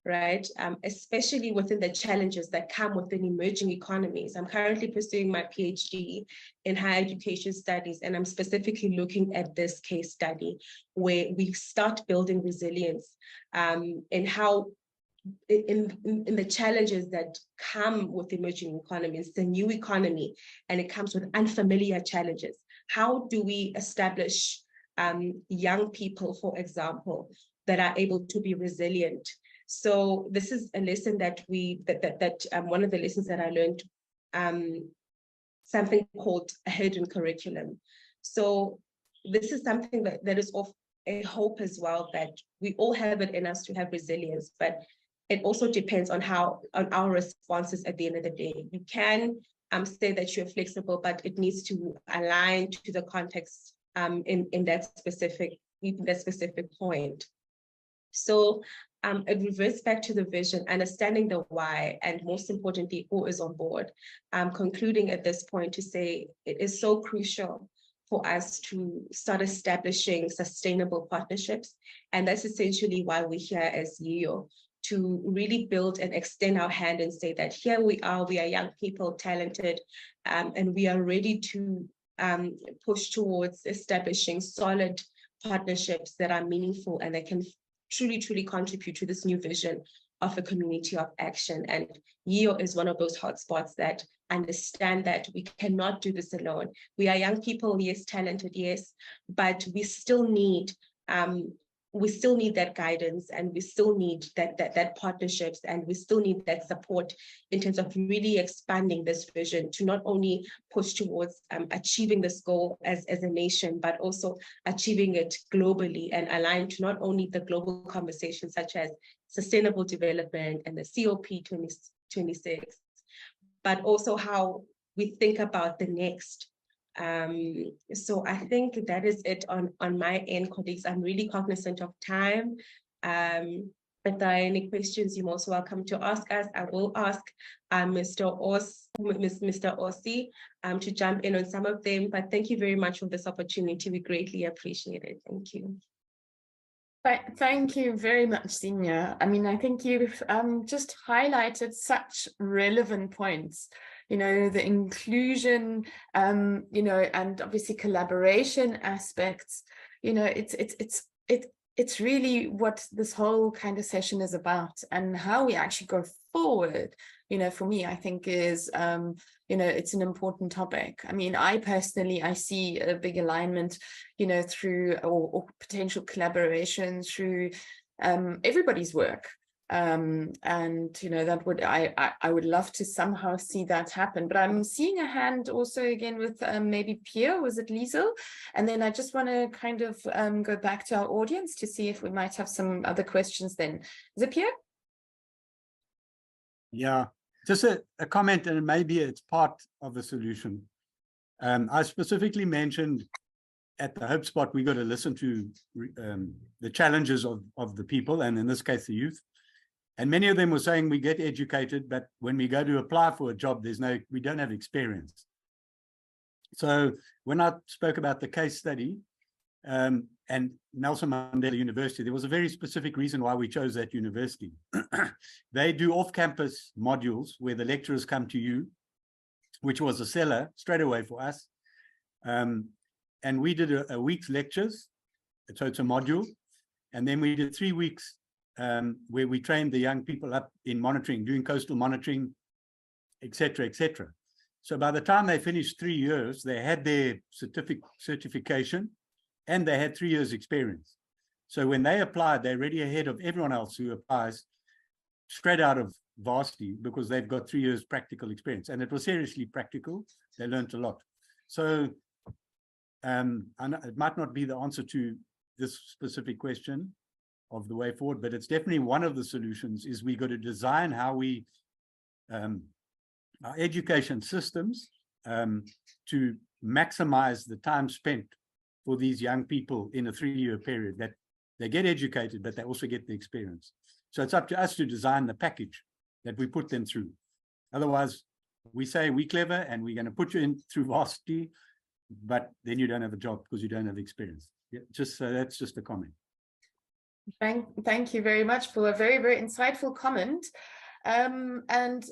right? Especially within the challenges that come within emerging economies. I'm currently pursuing my PhD in higher education studies, and I'm specifically looking at this case study where we start building resilience and how in the challenges that come with emerging economies, the new economy, and it comes with unfamiliar challenges. How do we establish young people, for example, that are able to be resilient? So this is a lesson that one of the lessons that I learned, something called a hidden curriculum. So this is something that is of a hope as well, that we all have it in us to have resilience, but it also depends on our responses at the end of the day. You can say that you're flexible, but it needs to align to the context in that specific point. So it reverts back to the vision, understanding the why, and most importantly, who is on board. Concluding at this point to say it is so crucial for us to start establishing sustainable partnerships. And that's essentially why we're here as YEO, to really build and extend our hand and say that here we are young people, talented, and we are ready to push towards establishing solid partnerships that are meaningful and that can truly, truly contribute to this new vision of a community of action. And YEO is one of those hotspots that understand that we cannot do this alone. We are young people, yes, talented, yes, but we still need that guidance, and we still need that partnerships, and we still need that support in terms of really expanding this vision to not only push towards achieving this goal as a nation, but also achieving it globally and aligned to not only the global conversations such as sustainable development and the COP 2026, but also how we think about the next. So I think that is it on my end, colleagues. I'm really cognizant of time. If there are any questions, you're most welcome to ask us. I will ask Mr. Ossi to jump in on some of them, but thank you very much for this opportunity. We greatly appreciate it. Thank you. Thank you very much, Senior. I mean, I think you've just highlighted such relevant points. You know, the inclusion, you know, and obviously collaboration aspects. You know, it's really what this whole kind of session is about, and how we actually go forward. You know, for me, I think is, you know, it's an important topic. I mean, I see a big alignment, you know, through or potential collaboration through everybody's work. And, you know, that would, I would love to somehow see that happen. But I'm seeing a hand also again with maybe Pierre, was it Liesel? And then I just want to kind of go back to our audience to see if we might have some other questions then. Is it Pierre? Yeah, just a comment, and maybe it's part of the solution. I specifically mentioned at the Hope Spot, we got to listen to the challenges of the people, and in this case, the youth. And many of them were saying we get educated, but when we go to apply for a job, we don't have experience. So when I spoke about the case study and Nelson Mandela University, there was a very specific reason why we chose that university. They do off-campus modules where the lecturers come to you, which was a seller straight away for us. And we did a week's lectures, so it's a module. And then we did 3 weeks where we trained the young people up in monitoring, doing coastal monitoring, etc., etc. So by the time they finished 3 years, they had their certification, and they had 3 years experience. So when they applied, they're already ahead of everyone else who applies straight out of varsity, because they've got 3 years practical experience. And it was seriously practical. They learned a lot. So it might not be the answer to this specific question of the way forward, but it's definitely one of the solutions. Is we got to design how we our education systems to maximize the time spent for these young people in a 3-year period, that they get educated, but they also get the experience. So it's up to us to design the package that we put them through. Otherwise, we say we're clever and we're going to put you in through varsity, but then you don't have a job because you don't have experience. Yeah, just so that's just a comment. Thank you very much for a very, very insightful comment. And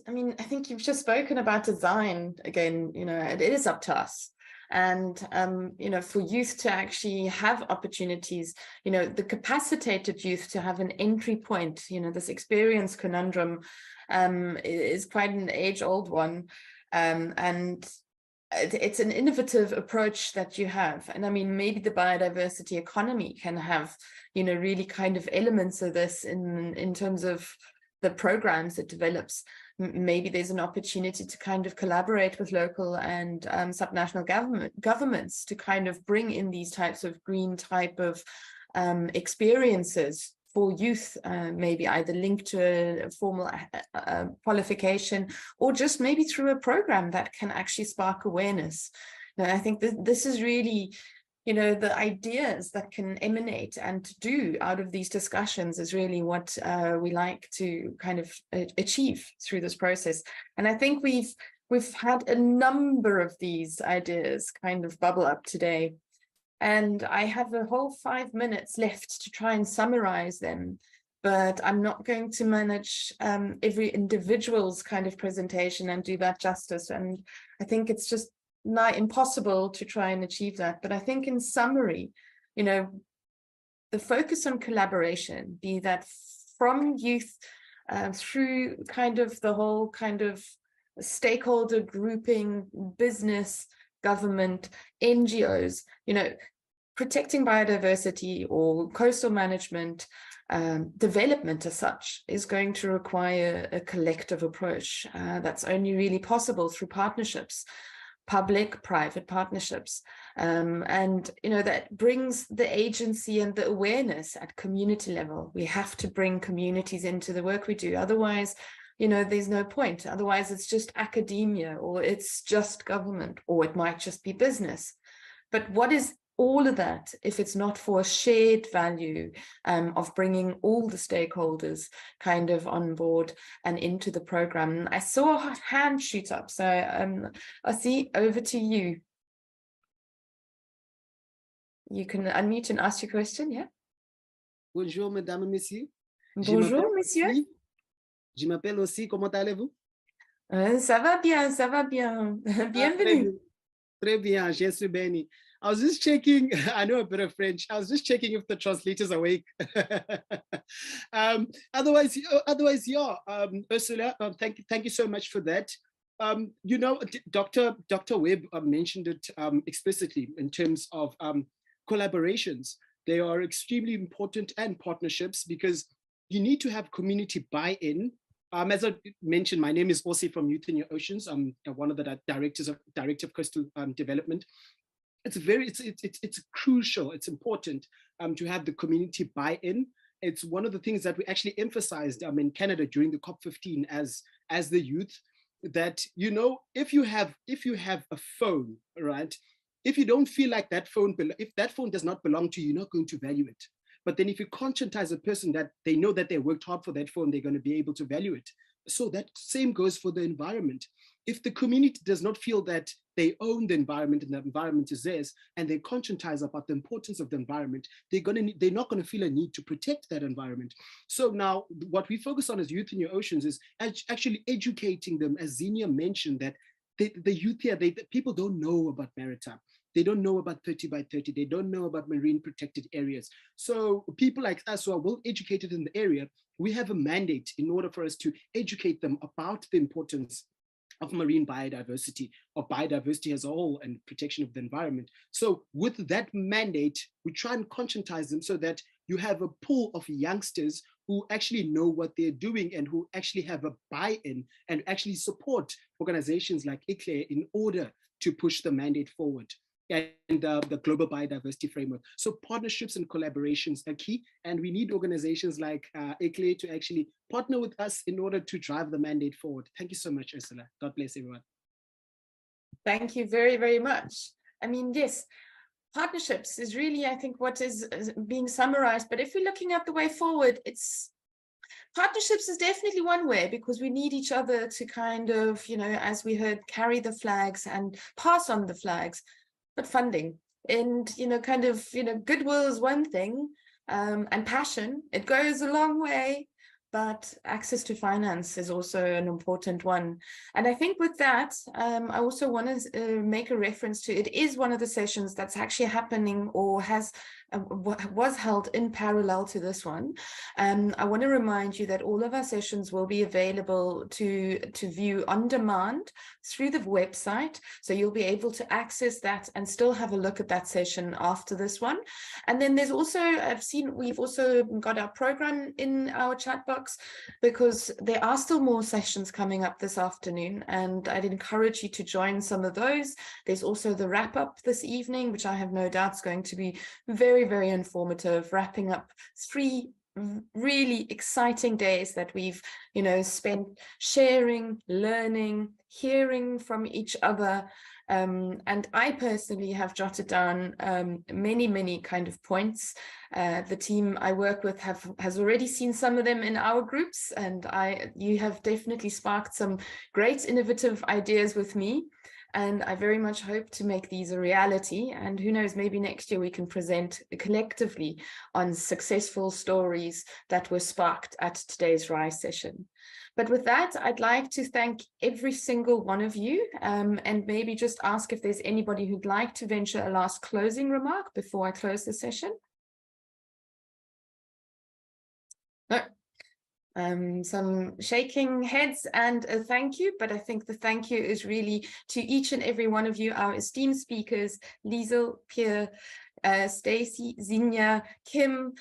I mean, I think you've just spoken about design again. You know, it is up to us. And, you know, for youth to actually have opportunities, you know, the capacitated youth to have an entry point, you know, this experience conundrum is quite an age-old one. And it's an innovative approach that you have. And I mean, maybe the biodiversity economy can have, you know, really kind of elements of this in terms of the programs it develops. Maybe there's an opportunity to kind of collaborate with local and subnational governments to kind of bring in these types of green type of experiences for youth, maybe either linked to a formal qualification, or just maybe through a program that can actually spark awareness. Now, I think that this is really, you know, the ideas that can emanate and to do out of these discussions is really what we like to kind of achieve through this process. And I think we've We've had a number of these ideas kind of bubble up today, and I have a whole 5 minutes left to try and summarize them, but I'm not going to manage every individual's kind of presentation and do that justice. And I think it's just nigh impossible to try and achieve that. But I think in summary, you know, the focus on collaboration, be that from youth through kind of the whole kind of stakeholder grouping, business, government, NGOs, you know, protecting biodiversity or coastal management, development as such is going to require a collective approach. That's only really possible through partnerships, public-private partnerships. And, you know, that brings the agency and the awareness at community level. We have to bring communities into the work we do. Otherwise, you know, there's no point. Otherwise, it's just academia, or it's just government, or it might just be business. But what is all of that if it's not for a shared value of bringing all the stakeholders kind of on board and into the program? I saw a hand shoot up, so Asi, over to you. You can unmute and ask your question, yeah? Bonjour, mesdames et messieurs. Bonjour, monsieur. Je m'appelle aussi, comment allez-vous? Ça va bien, ça va bien. Bienvenue. Très bien, je suis béni. I was just checking, I know a bit of French, I was just checking if the translator's awake. Otherwise, yeah, Ursula, thank you so much for that. You know, Dr. Webb mentioned it explicitly in terms of collaborations. They are extremely important, and partnerships, because you need to have community buy-in. As I mentioned, my name is Osi from Youth in Your Oceans. I'm one of the Director of Coastal Development. It's crucial, it's important to have the community buy-in. It's one of the things that we actually emphasized in Canada during the COP15 as the youth, that, you know, if you have a phone, right, if you don't feel like if that phone does not belong to you, you're not going to value it. But then if you conscientize a person that they know that they worked hard for that phone, they're going to be able to value it. So that same goes for the environment. If the community does not feel that they own the environment and the environment is theirs, and they conscientize about the importance of the environment, they're not going to feel a need to protect that environment. So now what we focus on as Youth in Your Oceans is actually educating them, as Xenia mentioned, that the youth here, people don't know about maritime. They don't know about 30 by 30. They don't know about marine protected areas. So people like us who are well educated in the area, we have a mandate in order for us to educate them about the importance of marine biodiversity, or biodiversity as a whole, and protection of the environment. So with that mandate, we try and conscientize them so that you have a pool of youngsters who actually know what they're doing and who actually have a buy-in and actually support organizations like ICLE in order to push the mandate forward, and the global biodiversity framework. So partnerships and collaborations are key, and we need organizations like ICLE to actually partner with us in order to drive the mandate forward. Thank you so much, Ursula. God bless everyone. Thank you very, very much. I mean, yes, partnerships is really, I think, what is being summarized. But if we're looking at the way forward, partnerships is definitely one way, because we need each other to kind of, you know, as we heard, carry the flags and pass on the flags. But funding and, you know, kind of, you know, goodwill is one thing, and passion, it goes a long way, but access to finance is also an important one. And I think with that, I also want to make a reference to, it is one of the sessions that's actually happening or was held in parallel to this one. I want to remind you that all of our sessions will be available to view on demand through the website. So you'll be able to access that and still have a look at that session after this one. And then there's also, we've also got our program in our chat box, because there are still more sessions coming up this afternoon, and I'd encourage you to join some of those. There's also the wrap up this evening, which I have no doubt is going to be very, very informative, wrapping up 3 really exciting days that we've, you know, spent sharing, learning, hearing from each other, And I personally have jotted down many kind of points. The team I work with has already seen some of them in our groups, and you have definitely sparked some great innovative ideas with me. And I very much hope to make these a reality. And who knows, maybe next year we can present collectively on successful stories that were sparked at today's RISE session. But with that, I'd like to thank every single one of you, and maybe just ask if there's anybody who'd like to venture a last closing remark before I close the session. No. Some shaking heads and a thank you, but I think the thank you is really to each and every one of you, our esteemed speakers, Liesel, Pierre, Stacey, Zinia, Kim,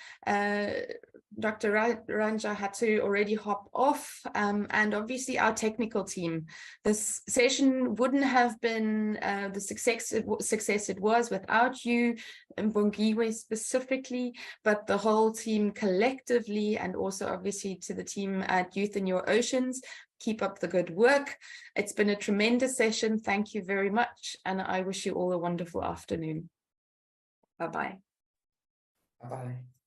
Dr. Ranja had to already hop off, and obviously our technical team. This session wouldn't have been the success it was without you, Mbongiwe specifically, but the whole team collectively, and also obviously to the team at Youth in Your Oceans. Keep up the good work. It's been a tremendous session. Thank you very much, and I wish you all a wonderful afternoon. Bye-bye. Bye-bye.